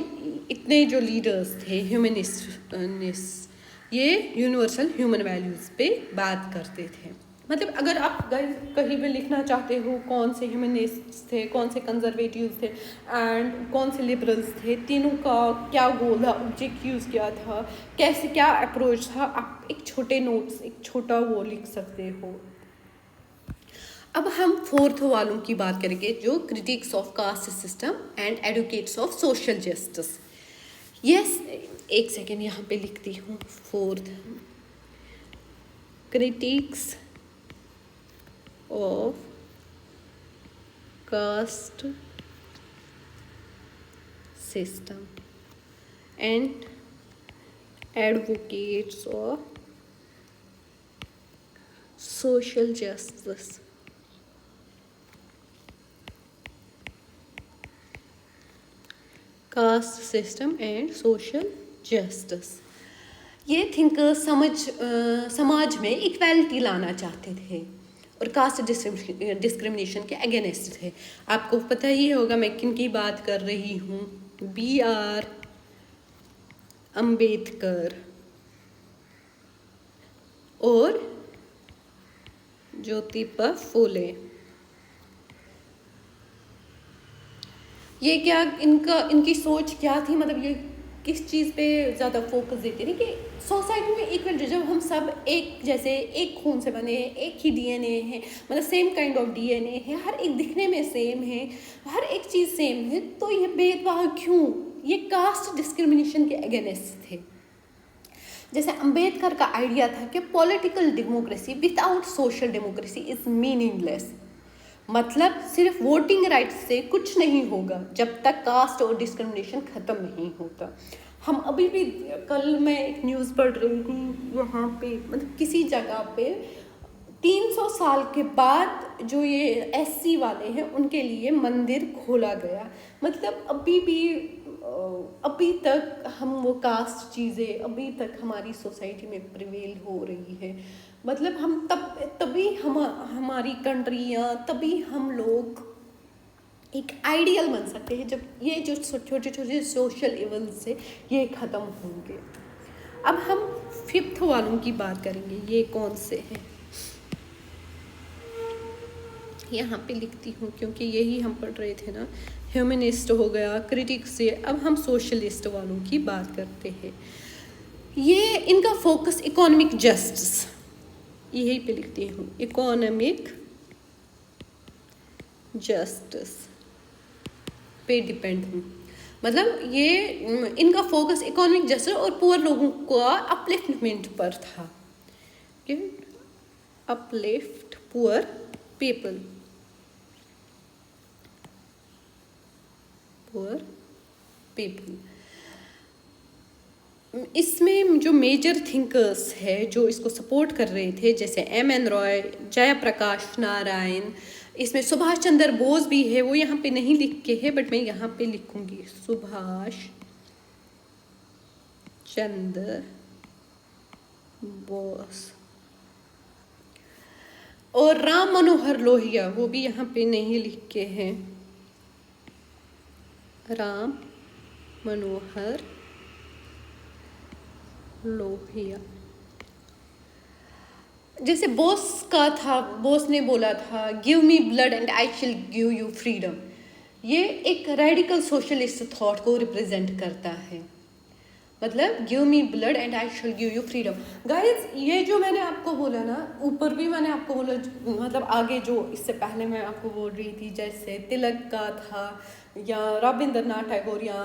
A: इतने जो लीडर्स थे ह्यूमनिस्ट, ये यूनिवर्सल ह्यूमन वैल्यूज़ पे बात करते थे। मतलब अगर आप कहीं भी लिखना चाहते हो कौन से ह्यूमनिस्ट्स थे, कौन से कंजर्वेटिव्स थे एंड कौन से लिबरल्स थे, तीनों का क्या गोल था, ऑब्जेक्टिव्स क्या था, कैसे क्या अप्रोच था, आप एक छोटे नोट्स, एक छोटा वो लिख सकते हो। अब हम फोर्थ वालों की बात करेंगे, जो critics of caste system and advocates of social justice. Yes, एक सेकेंड यहाँ पे लिखती हूँ। Fourth, critics of caste system and advocates of social justice. Caste system and social justice, ये थिंकर्स समाज में इक्वालिटी लाना चाहते थे और कास्ट डिस्क्रिमिनेशन के अगेंस्ट थे। आपको पता ही होगा मैं किन की बात कर रही हूँ, BR अम्बेडकर और ज्योतिबा फूले। ये क्या इनकी सोच क्या थी, मतलब ये किस चीज़ पे ज़्यादा फोकस देते थे कि सोसाइटी में इक्वल, जब हम सब एक जैसे, एक खून से बने हैं, एक ही DNA है, मतलब सेम काइंड ऑफ DNA है, हर एक दिखने में सेम है, हर एक चीज़ सेम है, तो ये भेदभाव क्यों? ये कास्ट डिस्क्रिमिनेशन के अगेंस्ट थे। जैसे अंबेडकर का आइडिया था कि political democracy without social democracy is meaningless. मतलब सिर्फ वोटिंग राइट से कुछ नहीं होगा जब तक कास्ट और डिस्क्रिमिनेशन ख़त्म नहीं होता। हम अभी भी, कल मैं एक न्यूज़ पढ़ रही थी, यहाँ पे मतलब किसी जगह पे 300 साल के बाद जो ये SC वाले हैं उनके लिए मंदिर खोला गया। मतलब अभी तक हम वो कास्ट चीज़ें अभी तक हमारी सोसाइटी में प्रिवेल हो रही है। मतलब हम तभी हमारी कंट्रियाँ, तभी हम लोग एक आइडियल बन सकते हैं जब ये जो छोटे छोटे सोशल इवेंट्स है ये ख़त्म होंगे। अब हम फिफ्थ वालों की बात करेंगे, ये कौन से हैं, यहाँ पे लिखती हूँ क्योंकि यही हम पढ़ रहे थे ना। ह्यूमनिस्ट हो गया, क्रिटिक्स से, अब हम सोशलिस्ट वालों की बात करते हैं। ये इनका फोकस इकोनॉमिक जस्टिस, यही पे लिखती हूँ, इकोनॉमिक जस्टिस पे डिपेंड हूँ। मतलब ये इनका फोकस इकोनॉमिक जस्टिस और पुअर लोगों का अपलिफ्टमेंट पर था, uplift poor people, poor people. इसमें जो मेजर थिंकर्स है जो इसको सपोर्ट कर रहे थे, जैसे MN रॉय, जयप्रकाश नारायण, इसमें सुभाष चंद्र बोस भी है, वो यहाँ पे नहीं लिख के है बट मैं यहाँ पे लिखूंगी, सुभाष चंद्र बोस, और राम मनोहर लोहिया, वो भी यहाँ पे नहीं लिख के हैं, राम मनोहर लोहिया। जैसे बोस का था, बोस ने बोला था give me blood and I शिल गिव यू फ्रीडम। ये एक रेडिकल सोशलिस्ट थॉट को रिप्रेजेंट करता है। मतलब give me blood and I शिल गिव यू फ्रीडम। गाइस, ये जो मैंने आपको बोला ना, ऊपर भी मैंने आपको बोला, मतलब आगे जो इससे पहले मैं आपको बोल रही थी, जैसे तिलक का था या रविंद्रनाथ टैगोर या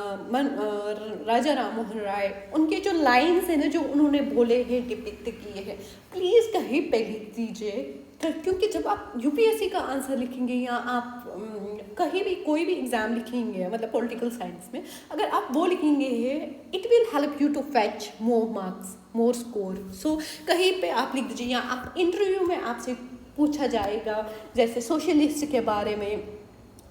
A: राजा राम मोहन राय, उनके जो लाइन्स हैं ना जो उन्होंने बोले हैं, डिपिक्ट किए हैं, प्लीज़ कहीं पे लिख दीजिए। क्योंकि जब आप UPSC का आंसर लिखेंगे या आप कहीं भी कोई भी एग्ज़ाम लिखेंगे, मतलब पॉलिटिकल साइंस में अगर आप वो लिखेंगे, it will help you to fetch more marks, more score. So कहीं पे आप लिख दीजिए, या आप इंटरव्यू में आपसे पूछा जाएगा जैसे सोशलिस्ट के बारे में,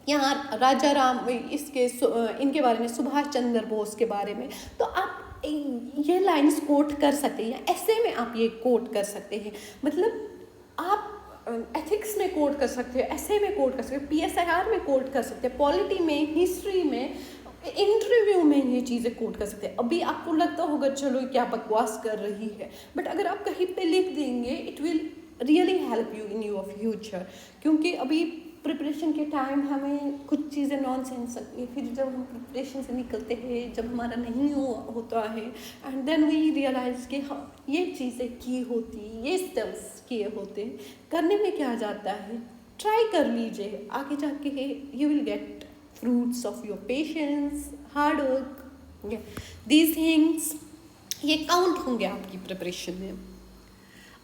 A: यहाँ राजा राम इनके बारे में, सुभाष चंद्र बोस के बारे में, तो आप ये लाइन्स कोट कर सकते हैं, या ऐसे में आप ये कोट कर सकते हैं। मतलब आप एथिक्स में कोट कर सकते हो, ऐसे में कोट कर सकते हो, PSIR में कोट कर सकते हो, पॉलिटी में, हिस्ट्री में, इंटरव्यू में ये चीज़ें कोट कर सकते हैं। अभी आपको लगता होगा चलो क्या बकवास कर रही है, बट अगर आप कहीं पे लिख देंगे it will really help you in your future. क्योंकि अभी प्रिपरेशन के टाइम हमें कुछ चीज़ें नॉनसेंस लगती है, फिर जब हम प्रिपरेशन से निकलते हैं, जब हमारा नहीं होता है, एंड देन वी रियलाइज कि हाँ ये चीज़ें की होती, ये स्टेप्स किए होते, करने में क्या जाता है, ट्राई कर लीजिए, आगे जाके you will get fruits of your patience, hard work, yeah, these things ये काउंट होंगे आपकी प्रिपरेशन में।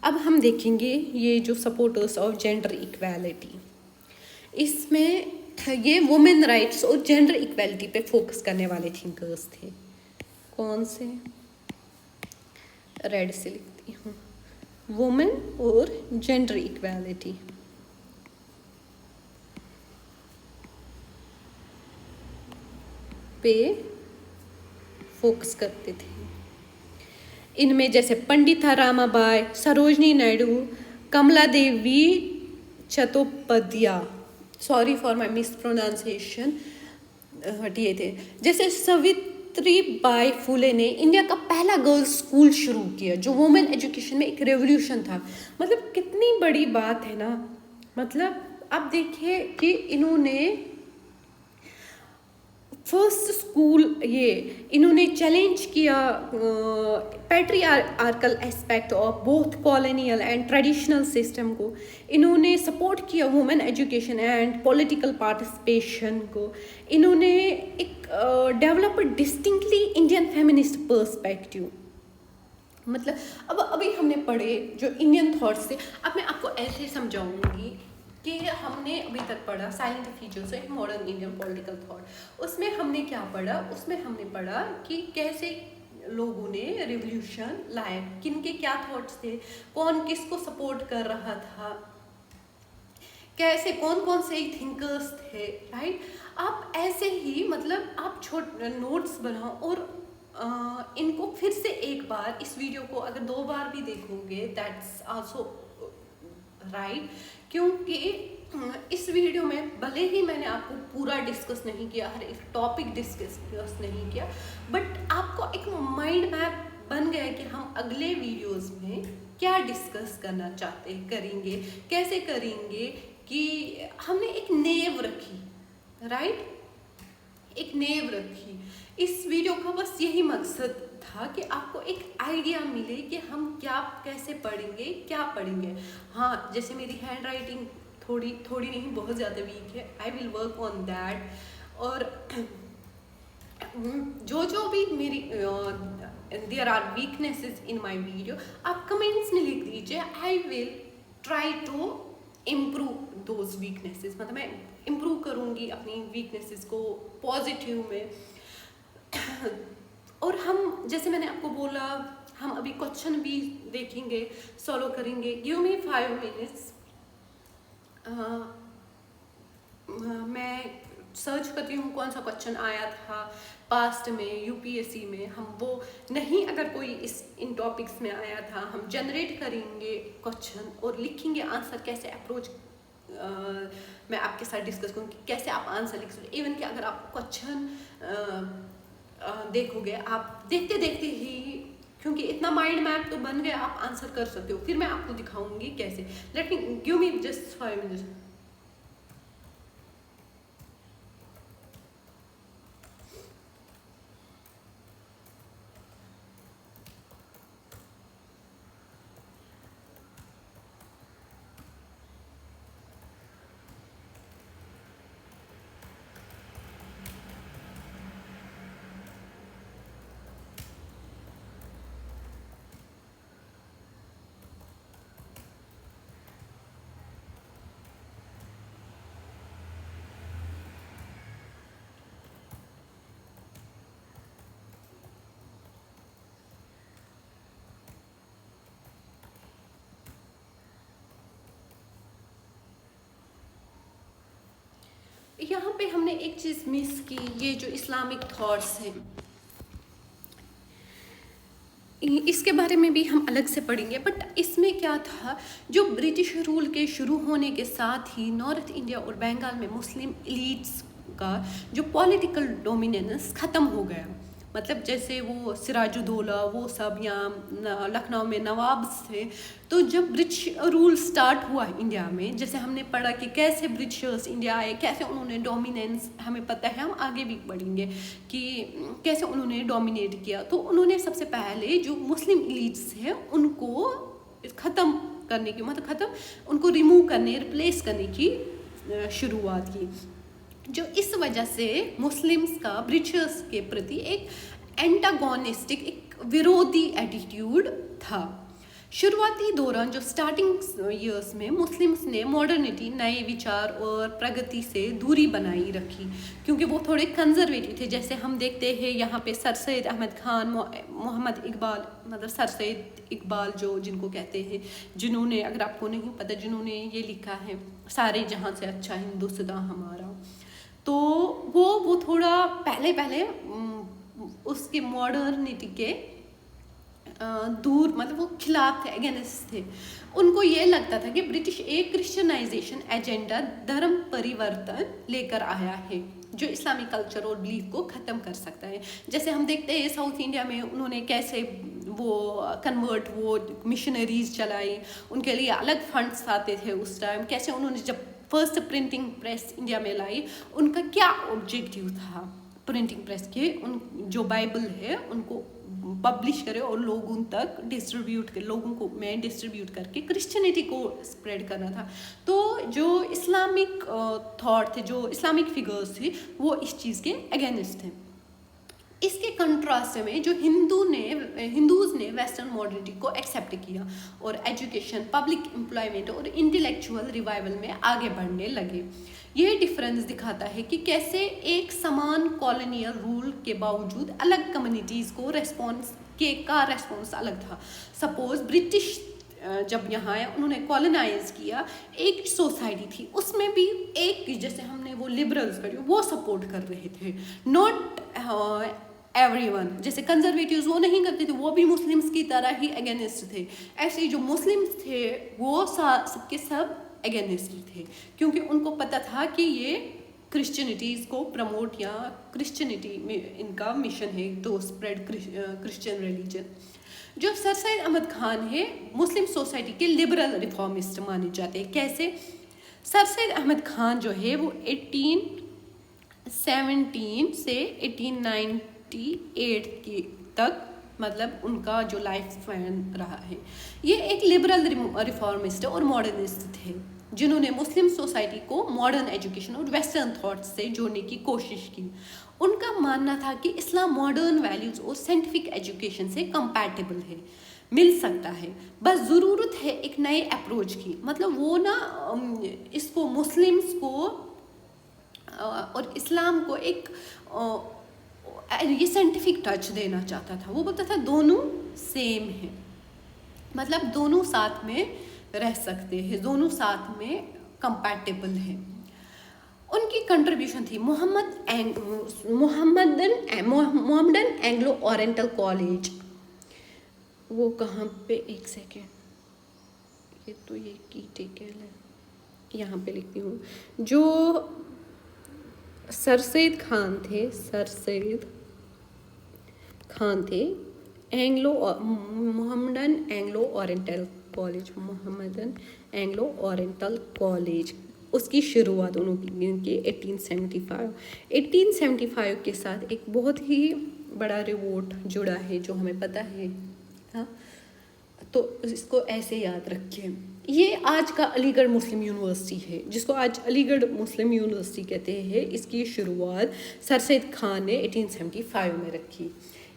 A: अब हम देखेंगे ये जो सपोर्टर्स ऑफ जेंडर इक्वालिटी, इसमें ये वुमेन राइट्स और जेंडर इक्वालिटी पे फोकस करने वाले थिंकर्स थे। कौन से, रेड से लिखती हूँ, वुमेन और जेंडर इक्वालिटी। पे फोकस करते थे। इनमें जैसे Pandita Ramabai, Sarojini Naidu, Kamala Devi Chattopadhyay, sorry for my mispronunciation, हटिए थे। जैसे सावित्री बाई फुले ने इंडिया का पहला गर्ल्स स्कूल शुरू किया, जो वुमेन एजुकेशन में एक रेवोल्यूशन था। मतलब कितनी बड़ी बात है ना। मतलब आप देखिए कि इन्होंने फर्स्ट स्कूल, ये इन्होंने चैलेंज किया patriarchal aspect of both colonial and traditional system को। इन्होंने सपोर्ट किया women education and political participation को। इन्होंने एक develop distinctly Indian feminist perspective. मतलब अब अभी हमने पढ़े जो इंडियन थॉट्स थे, अब मैं आपको ऐसे समझाऊंगी कि हमने अभी तक पढ़ा salient features of modern Indian political thought. उसमें हमने क्या पढ़ा, उसमें हमने पढ़ा कि कैसे लोगों ने रिवॉल्यूशन लाया, किनके क्या थॉट्स थे, कौन किसको सपोर्ट कर रहा था, कैसे कौन कौन से थिंकर्स थे, राइट। आप ऐसे ही मतलब आप छोटे नोट्स बनाओ और इनको फिर से एक बार, इस वीडियो को अगर 2 बार भी देखोगे दैट्स आल्सो राइट। क्योंकि इस वीडियो में भले ही मैंने आपको पूरा डिस्कस नहीं किया, हर एक टॉपिक डिस्कस नहीं किया, बट आपको एक माइंड मैप बन गया है कि हम अगले वीडियोस में क्या डिस्कस करना चाहते करेंगे, कैसे करेंगे, कि हमने एक नेव रखी, राइट, एक नेव रखी। इस वीडियो का बस यही मकसद था कि आपको एक आइडिया मिले कि हम क्या कैसे पढ़ेंगे, क्या पढ़ेंगे। हाँ, जैसे मेरी हैंड राइटिंग थोड़ी नहीं बहुत ज़्यादा वीक है, I will work on that. और जो भी मेरी there are weaknesses in my video, आप कमेंट्स में लिख दीजिए, I will try to improve those weaknesses. मतलब मैं इम्प्रूव करूँगी अपनी वीकनेसेस को पॉजिटिव में। और हम, जैसे मैंने आपको बोला, हम अभी क्वेश्चन भी देखेंगे, सॉल्व करेंगे। Give me 5 minutes. मैं सर्च करती हूँ कौन सा क्वेश्चन आया था पास्ट में यूपीएससी में। हम वो नहीं, अगर कोई इन टॉपिक्स में आया था, हम जनरेट करेंगे क्वेश्चन और लिखेंगे आंसर। कैसे अप्रोच मैं आपके साथ डिस्कस करूँगी, कैसे आप आंसर लिख सकते। इवन कि अगर आप क्वेश्चन देखोगे, आप देखते देखते ही, क्योंकि इतना माइंड मैप तो बन गया, आप आंसर कर सकते हो। फिर मैं आपको दिखाऊंगी कैसे। Let me give me just 5 minutes. यहाँ पे हमने एक चीज़ मिस की, ये जो इस्लामिक थॉट्स हैं, इसके बारे में भी हम अलग से पढ़ेंगे। बट इसमें क्या था, जो ब्रिटिश रूल के शुरू होने के साथ ही नॉर्थ इंडिया और बंगाल में मुस्लिम एलिट्स का जो पॉलिटिकल डोमिनेंस ख़त्म हो गया। मतलब जैसे वो सिराजुद्दौला वो सब यहाँ लखनऊ में नवाब्स थे, तो जब ब्रिटिश रूल स्टार्ट हुआ इंडिया में, जैसे हमने पढ़ा कि कैसे ब्रिटिशर्स इंडिया आए, कैसे उन्होंने डोमिनेंस, हमें पता है, हम आगे भी पढ़ेंगे कि कैसे उन्होंने डोमिनेट किया। तो उन्होंने सबसे पहले जो मुस्लिम एलिट्स हैं उनको ख़त्म करने की, मतलब ख़त्म, उनको रिमूव करने, रिप्लेस करने की शुरुआत की, जो इस वजह से मुस्लिम्स का ब्रिटिशर्स के प्रति एक एंटागोनिस्टिक, एक विरोधी एटीट्यूड था। शुरुआती दौरान जो स्टार्टिंग ईयर्स में मुस्लिम्स ने मॉडर्निटी, नए विचार और प्रगति से दूरी बनाई रखी, क्योंकि वो थोड़े कंजर्वेटिव थे। जैसे हम देखते हैं यहाँ पे सर सैयद अहमद खान, मोहम्मद इकबाल, मतलब सर सैयद इकबाल जो जिनको कहते हैं, जिन्होंने, अगर आपको नहीं पता, जिन्होंने ये लिखा है सारे जहाँ से अच्छा हिंदुस्तां हमारा, तो वो थोड़ा पहले उसके मॉडर्निटी के दूर, मतलब वो खिलाफ थे, अगेंस्ट थे। उनको ये लगता था कि ब्रिटिश एक क्रिश्चियनाइजेशन एजेंडा, धर्म परिवर्तन लेकर आया है जो इस्लामिक कल्चर और बिलीफ को ख़त्म कर सकता है। जैसे हम देखते हैं साउथ इंडिया में उन्होंने कैसे वो कन्वर्ट, वो मिशनरीज चलाई, उनके लिए अलग फंड्स आते थे उस टाइम, कैसे उन्होंने जब फर्स्ट प्रिंटिंग प्रेस इंडिया में लाई, उनका क्या ऑब्जेक्टिव था प्रिंटिंग प्रेस के, उन जो बाइबल है उनको पब्लिश करे और लोगों तक डिस्ट्रीब्यूट कर, लोगों को में डिस्ट्रीब्यूट करके क्रिश्चियनिटी को स्प्रेड करना था। तो जो इस्लामिक थॉट थे, जो इस्लामिक फिगर्स थे, वो इस चीज़ के अगेंस्ट थे। इसके कंट्रास्ट में जो हिंदूज ने वेस्टर्न मॉडर्निटी को एक्सेप्ट किया और एजुकेशन, पब्लिक एम्प्लॉयमेंट और इंटेलेक्चुअल रिवाइवल में आगे बढ़ने लगे। ये डिफरेंस दिखाता है कि कैसे एक समान कॉलोनियल रूल के बावजूद अलग कम्युनिटीज़ को रेस्पॉन्स अलग था। सपोज ब्रिटिश जब यहाँ आया, उन्होंने कॉलोनाइज किया, एक सोसाइटी थी, उसमें भी एक, जैसे हमने वो लिबरल्स पढ़ी, वो सपोर्ट कर रहे थे, नॉट एवरीवन। जैसे कंजर्वेटिव्स वो नहीं करते थे, वो भी मुस्लिम्स की तरह ही अगेंस्ट थे। ऐसे ही जो मुस्लिम्स थे वो सबके सब अगेंस्ट थे, क्योंकि उनको पता था कि ये क्रिश्चियनिटीज़ को प्रमोट, या क्रिश्चियनिटी में इनका मिशन है टू स्प्रेड क्रिश्चियन रिलीजन। जो सर सैयद अहमद खान है, मुस्लिम सोसाइटी के लिबरल रिफॉर्मिस्ट माने जाते हैं। कैसे? सर सैयद अहमद खान जो है वो 1817 से 1898 की तक, मतलब उनका जो लाइफ स्पैन रहा है, ये एक लिबरल रिफॉर्मिस्ट और मॉडर्निस्ट थे, जिन्होंने मुस्लिम सोसाइटी को मॉडर्न एजुकेशन और वेस्टर्न थॉट्स से जोड़ने की कोशिश की। उनका मानना था कि इस्लाम मॉडर्न वैल्यूज़ और साइंटिफिक एजुकेशन से कंपैटिबल है, मिल सकता है, बस ज़रूरत है एक नए अप्रोच की। मतलब वो ना इसको मुस्लिम्स को और इस्लाम को एक ये साइंटिफिक टच देना चाहता था। वो बोलता था दोनों सेम है, मतलब दोनों साथ में रह सकते हैं, दोनों साथ में कंपैटिबल है। उनकी कंट्रीब्यूशन थी मोहम्मदन एंग्लो ओरिएंटल कॉलेज। वो कहाँ पे, एक सेकेंड, ये तो ये की टेकल है, यहाँ पे लिखती हूँ। जो सर सैयद खान थे मोहम्मदन एंग्लो ओरिएंटल कॉलेज, उसकी शुरुआत उन्होंने 1875 के साथ एक बहुत ही बड़ा रिवोल्ट जुड़ा है जो हमें पता है, हाँ, तो इसको ऐसे याद रखिए। ये आज का अलीगढ़ मुस्लिम यूनिवर्सिटी है, जिसको आज अलीगढ़ मुस्लिम यूनिवर्सिटी कहते हैं। इसकी शुरुआत सर सैयद खान ने 1875 में रखी।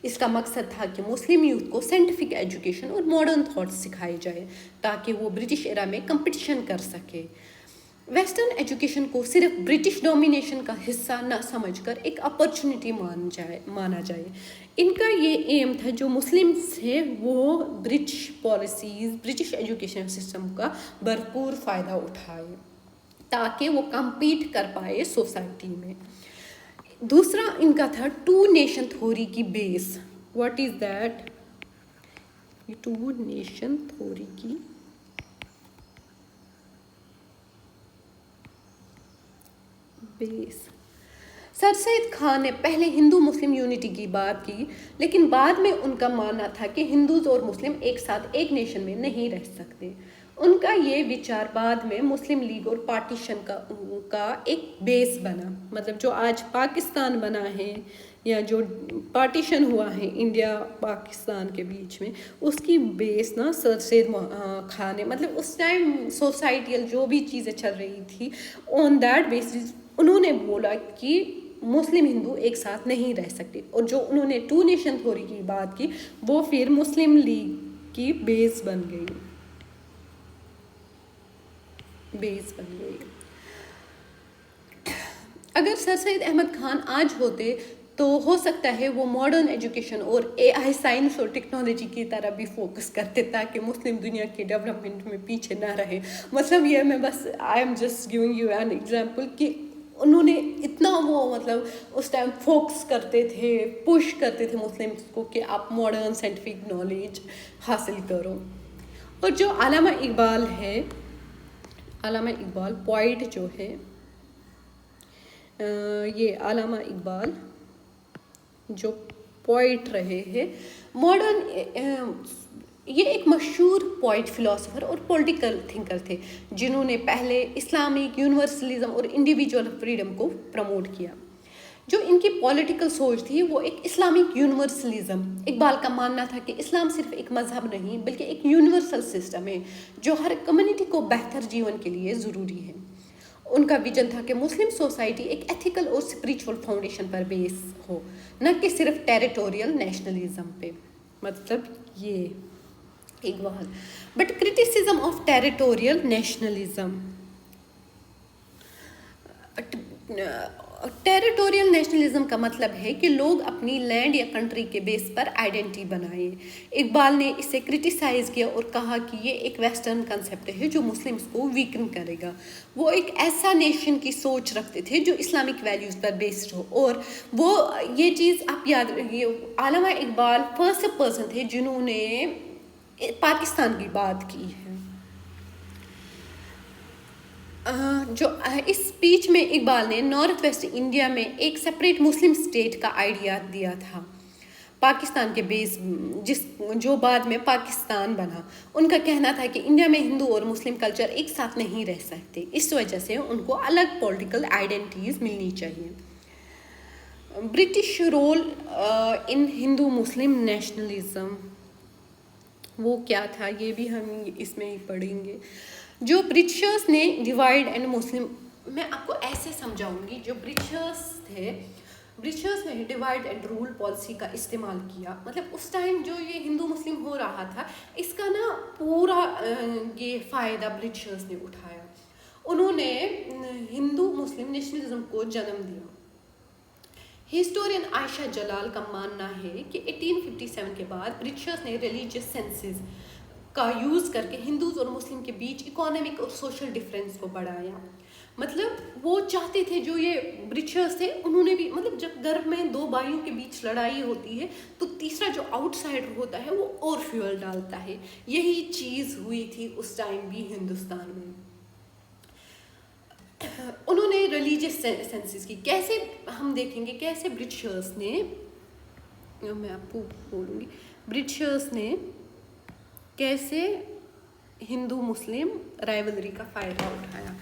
A: इसका मकसद था कि मुस्लिम यूथ को साइंटिफिक एजुकेशन और मॉडर्न थॉट्स सिखाए जाए, ताकि वो ब्रिटिश एरा में कंपटीशन कर सके। वेस्टर्न एजुकेशन को सिर्फ ब्रिटिश डोमिनेशन का हिस्सा न समझकर एक अपॉर्चुनिटी माना जाए। इनका ये एम था, जो मुस्लिम्स थे वो British policies, British education system का भरपूर फ़ायदा उठाए, ताकि वो कम्पीट कर पाए सोसाइटी में। दूसरा इनका था टू नेशन थ्योरी की base. What is that? Two nation theory की बेस। सर सैयद खान ने पहले हिंदू मुस्लिम यूनिटी की बात की, लेकिन बाद में उनका मानना था कि हिंदूज और मुस्लिम एक साथ एक नेशन में नहीं रह सकते। उनका ये विचार बाद में मुस्लिम लीग और पार्टीशन का एक बेस बना। मतलब जो आज पाकिस्तान बना है या जो पार्टीशन हुआ है इंडिया पाकिस्तान के बीच में, उसकी बेस ना सर सैयद खान ने, मतलब उस टाइम सोसाइटियल जो भी चीज़ें चल रही थी, ऑन दैट बेसिस उन्होंने बोला कि मुस्लिम हिंदू एक साथ नहीं रह सकते। और जो उन्होंने टू नेशन थ्योरी की बात की, वो फिर मुस्लिम लीग की बेस बन गई। अगर सर सैयद अहमद खान आज होते तो हो सकता है वो मॉडर्न एजुकेशन और एआई साइंस और टेक्नोलॉजी की तरफ भी फोकस करते, ताकि मुस्लिम दुनिया के डेवलपमेंट में पीछे ना रहे। मतलब ये मैं बस I am just giving you an example कि उन्होंने इतना वो मतलब उस टाइम फोकस करते थे, पुश करते थे मुस्लिम्स को कि आप मॉडर्न साइंटिफिक नॉलेज हासिल करो। और जो अल्लामा इकबाल है, अल्लामा इकबाल पोइट जो है, ये अल्लामा इकबाल जो पोइट रहे हैं, मॉडर्न, ये एक मशहूर पोइट, फिलोसोफर और पॉलिटिकल थिंकर थे, जिन्होंने पहले इस्लामिक यूनिवर्सलिज्म और इंडिविजुअल फ्रीडम को प्रमोट किया। जो इनकी पॉलिटिकल सोच थी वो एक इस्लामिक यूनिवर्सलिज्म। इकबाल का मानना था कि इस्लाम सिर्फ एक मजहब नहीं बल्कि एक यूनिवर्सल सिस्टम है जो हर कम्युनिटी को बेहतर जीवन के लिए ज़रूरी है। उनका विजन था कि मुस्लिम सोसाइटी एक एथिकल और स्पिरिचुअल फाउंडेशन पर बेस हो, न कि सिर्फ टेरिटोरियल नेशनलिज्म पे। मतलब ये Iqbal, but criticism of territorial nationalism. Territorial nationalism का मतलब है कि लोग अपनी लैंड या कंट्री के बेस पर आइडेंटिटी बनाएं। इकबाल ने इसे क्रिटिसाइज किया और कहा कि ये एक वेस्टर्न कंसेप्ट है जो मुस्लिम्स को वीकन करेगा। वो एक ऐसा नेशन की सोच रखते थे जो इस्लामिक वैल्यूज़ पर बेस्ड हो। और वो ये चीज़ आप याद रखिए, अल्लामा इकबाल फर्स्ट पर्सन थे जिन्होंने पाकिस्तान की बात की है। जो इस स्पीच में इकबाल ने नॉर्थ वेस्ट इंडिया में एक सेपरेट मुस्लिम स्टेट का आइडिया दिया था, पाकिस्तान के बेस जो बाद में पाकिस्तान बना। उनका कहना था कि इंडिया में हिंदू और मुस्लिम कल्चर एक साथ नहीं रह सकते, इस वजह से उनको अलग पॉलिटिकल आइडेंटिटीज मिलनी चाहिए। British role in Hindu Muslim nationalism, वो क्या था ये भी हम इसमें ही पढ़ेंगे। जो ब्रिटिशर्स ने डिवाइड एंड मुस्लिम, मैं आपको ऐसे समझाऊंगी, जो ब्रिटिशर्स थे, ब्रिटिशर्स ने डिवाइड एंड रूल पॉलिसी का इस्तेमाल किया। मतलब उस टाइम जो ये हिंदू मुस्लिम हो रहा था, इसका ना पूरा ये फ़ायदा ब्रिटिशर्स ने उठाया। उन्होंने हिंदू मुस्लिम नेशनलिज्म को जन्म दिया। हिस्टोरियन आयशा जलाल का मानना है कि 1857 के बाद ब्रिटिशर्स ने रिलीजियस सेंसेस का यूज़ करके हिंदूज और मुस्लिम के बीच इकोनॉमिक और सोशल डिफरेंस को बढ़ाया। मतलब वो चाहते थे, जो ये ब्रिटिशर्स थे उन्होंने भी, मतलब जब घर में दो भाइयों के बीच लड़ाई होती है तो तीसरा जो आउटसाइडर होता है वो और फ्यूल डालता है। यही चीज़ हुई थी उस टाइम भी हिंदुस्तान में। उन्होंने रिलीजियस सेंसेस की, कैसे हम देखेंगे कैसे ब्रिटिशर्स ने, मैं आपको बोलूँगी ब्रिटिशर्स ने कैसे हिंदू मुस्लिम राइवलरी का फ़ायदा उठाया।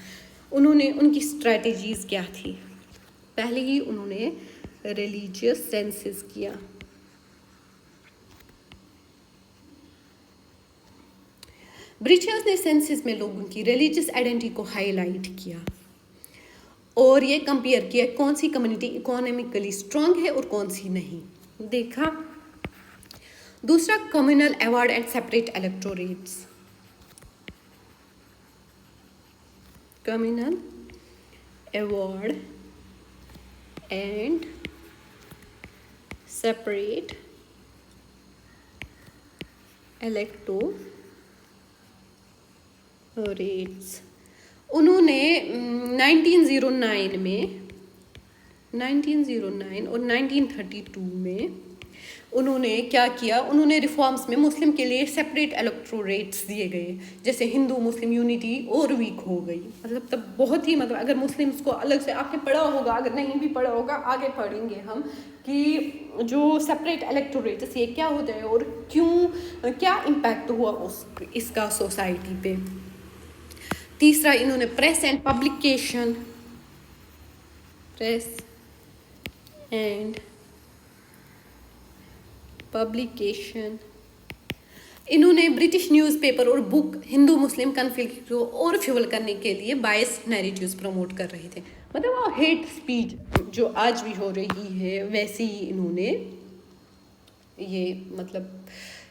A: उन्होंने, उनकी स्ट्रैटेजीज़ क्या थी। पहले ही उन्होंने रिलीजियस सेंसेस किया। ब्रिटिशर्स ने सेंसेस में लोगों की रिलीजियस आइडेंटिटी को हाईलाइट किया और ये कंपेयर किया कौन सी कम्युनिटी इकोनॉमिकली स्ट्रांग है और कौन सी नहीं। देखा। दूसरा, communal award and separate electorates. Communal award and separate electorates. उन्होंने 1909 और 1932 में उन्होंने क्या किया, उन्होंने रिफॉर्म्स में मुस्लिम के लिए सेपरेट इलेक्टोरेट्स दिए गए, जैसे हिंदू मुस्लिम यूनिटी और वीक हो गई। मतलब तब बहुत ही मतलब अगर मुस्लिम्स को अलग से आपने पढ़ा होगा, अगर नहीं भी पढ़ा होगा आगे पढ़ेंगे हम कि जो सेपरेट इलेक्टोरेट्स ये क्या होता है और क्यों, क्या इम्पैक्ट हुआ इसका सोसाइटी पे। तीसरा इन्होंने press and publication, press and publication, इन्होंने ब्रिटिश न्यूज़पेपर और बुक हिंदू मुस्लिम कन्फ्लिक्ट को और फ्यूल करने के लिए बायस नैरेटिव्स प्रमोट कर रहे थे। मतलब वो हेट स्पीच जो आज भी हो रही है वैसे ही इन्होंने ये मतलब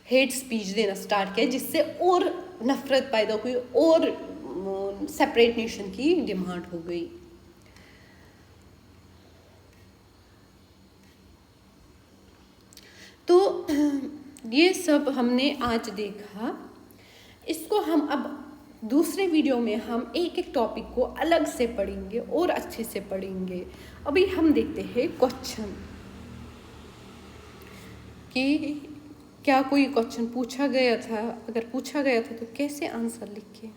A: हेट स्पीच देना स्टार्ट किया, जिससे और नफरत पैदा हुई और सेपरेट नेशन की डिमांड हो गई। तो ये सब हमने आज देखा। इसको हम अब दूसरे वीडियो में हम एक एक टॉपिक को अलग से पढ़ेंगे और अच्छे से पढ़ेंगे। अभी हम देखते हैं क्वेश्चन कि क्या कोई क्वेश्चन पूछा गया था, अगर पूछा गया था तो कैसे आंसर लिखे।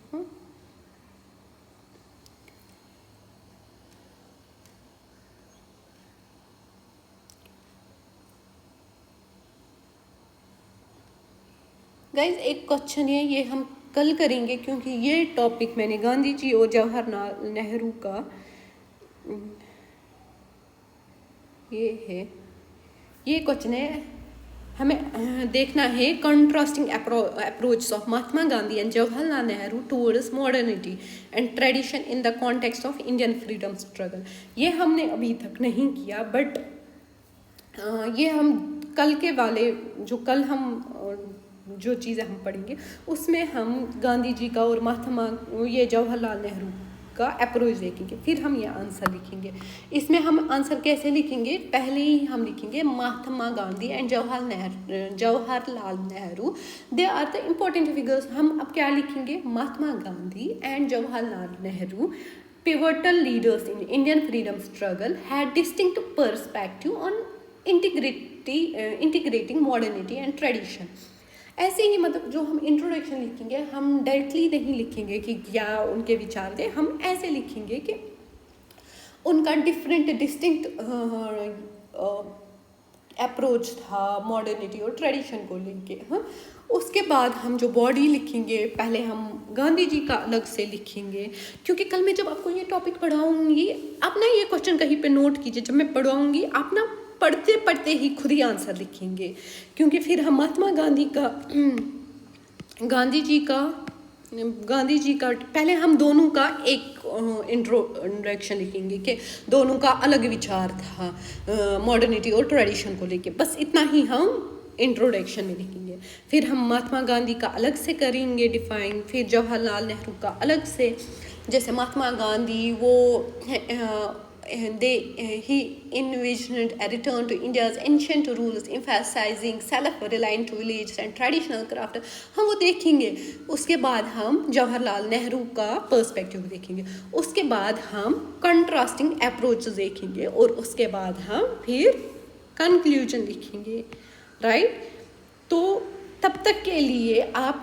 A: गाइज एक क्वेश्चन है, ये हम कल करेंगे क्योंकि ये टॉपिक मैंने गांधी जी और जवाहरलाल नेहरू का ये है, ये क्वेश्चन है। हमें देखना है contrasting approach of Mahatma Gandhi and Jawaharlal Nehru towards modernity and tradition in the context of Indian freedom struggle. ये हमने अभी तक नहीं किया, बट ये हम कल के वाले जो चीज़ें हम पढ़ेंगे उसमें हम गांधी जी का और महात्मा ये जवाहरलाल नेहरू का अप्रोच देखेंगे, फिर हम ये आंसर लिखेंगे। इसमें हम आंसर कैसे लिखेंगे, पहले ही हम लिखेंगे Mahatma Gandhi and Jawaharlal Nehru they are the important figures. हम अब क्या लिखेंगे, Mahatma Gandhi and Jawaharlal Nehru pivotal leaders in Indian freedom struggle had distinct perspective on integrating modernity and tradition। ऐसे ही मतलब जो हम इंट्रोडक्शन लिखेंगे हम डायरेक्टली नहीं लिखेंगे कि क्या उनके विचार थे, हम ऐसे लिखेंगे कि उनका डिस्टिंक्ट अप्रोच था मॉडर्निटी और ट्रेडिशन को लेके। हाँ, उसके बाद हम जो बॉडी लिखेंगे पहले हम गांधी जी का अलग से लिखेंगे, क्योंकि कल मैं जब आपको ये टॉपिक पढ़ाऊंगी आप ना ये क्वेश्चन कहीं पे नोट कीजिए, जब मैं पढ़ाऊंगी आप ना पढ़ते पढ़ते ही खुद ही आंसर लिखेंगे, क्योंकि फिर हम महात्मा गांधी जी का पहले हम दोनों का एक इंट्रोडक्शन लिखेंगे कि दोनों का अलग विचार था मॉडर्निटी और ट्रेडिशन को लेके, बस इतना ही हम इंट्रोडक्शन में लिखेंगे। फिर हम महात्मा गांधी का अलग से करेंगे डिफाइन, फिर जवाहरलाल नेहरू का अलग से। जैसे Mahatma Gandhi he envisioned a return to India's ancient rules, emphasizing self-reliant villages and traditional craft। हम वो देखेंगे। उसके बाद हम जवाहरलाल नेहरू का पर्सपेक्टिव देखेंगे, उसके बाद हम कंट्रास्टिंग अप्रोच देखेंगे और उसके बाद हम फिर कंक्लूजन लिखेंगे, राइट। तो तब तक के लिए आप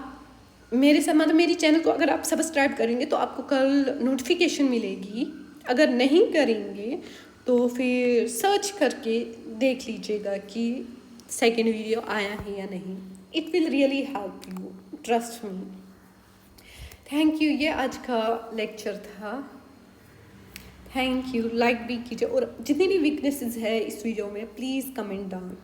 A: मेरे साथ मतलब मेरी चैनल को अगर आप सब्सक्राइब करेंगे तो आपको कल नोटिफिकेशन मिलेगी, अगर नहीं करेंगे तो फिर सर्च करके देख लीजिएगा कि सेकेंड वीडियो आया है या नहीं। It will really help you, trust me. Thank you, ये आज का लेक्चर था। थैंक यू, लाइक भी कीजिए और जितनी भी वीकनेसेस है इस वीडियो में प्लीज़ कमेंट डाउन।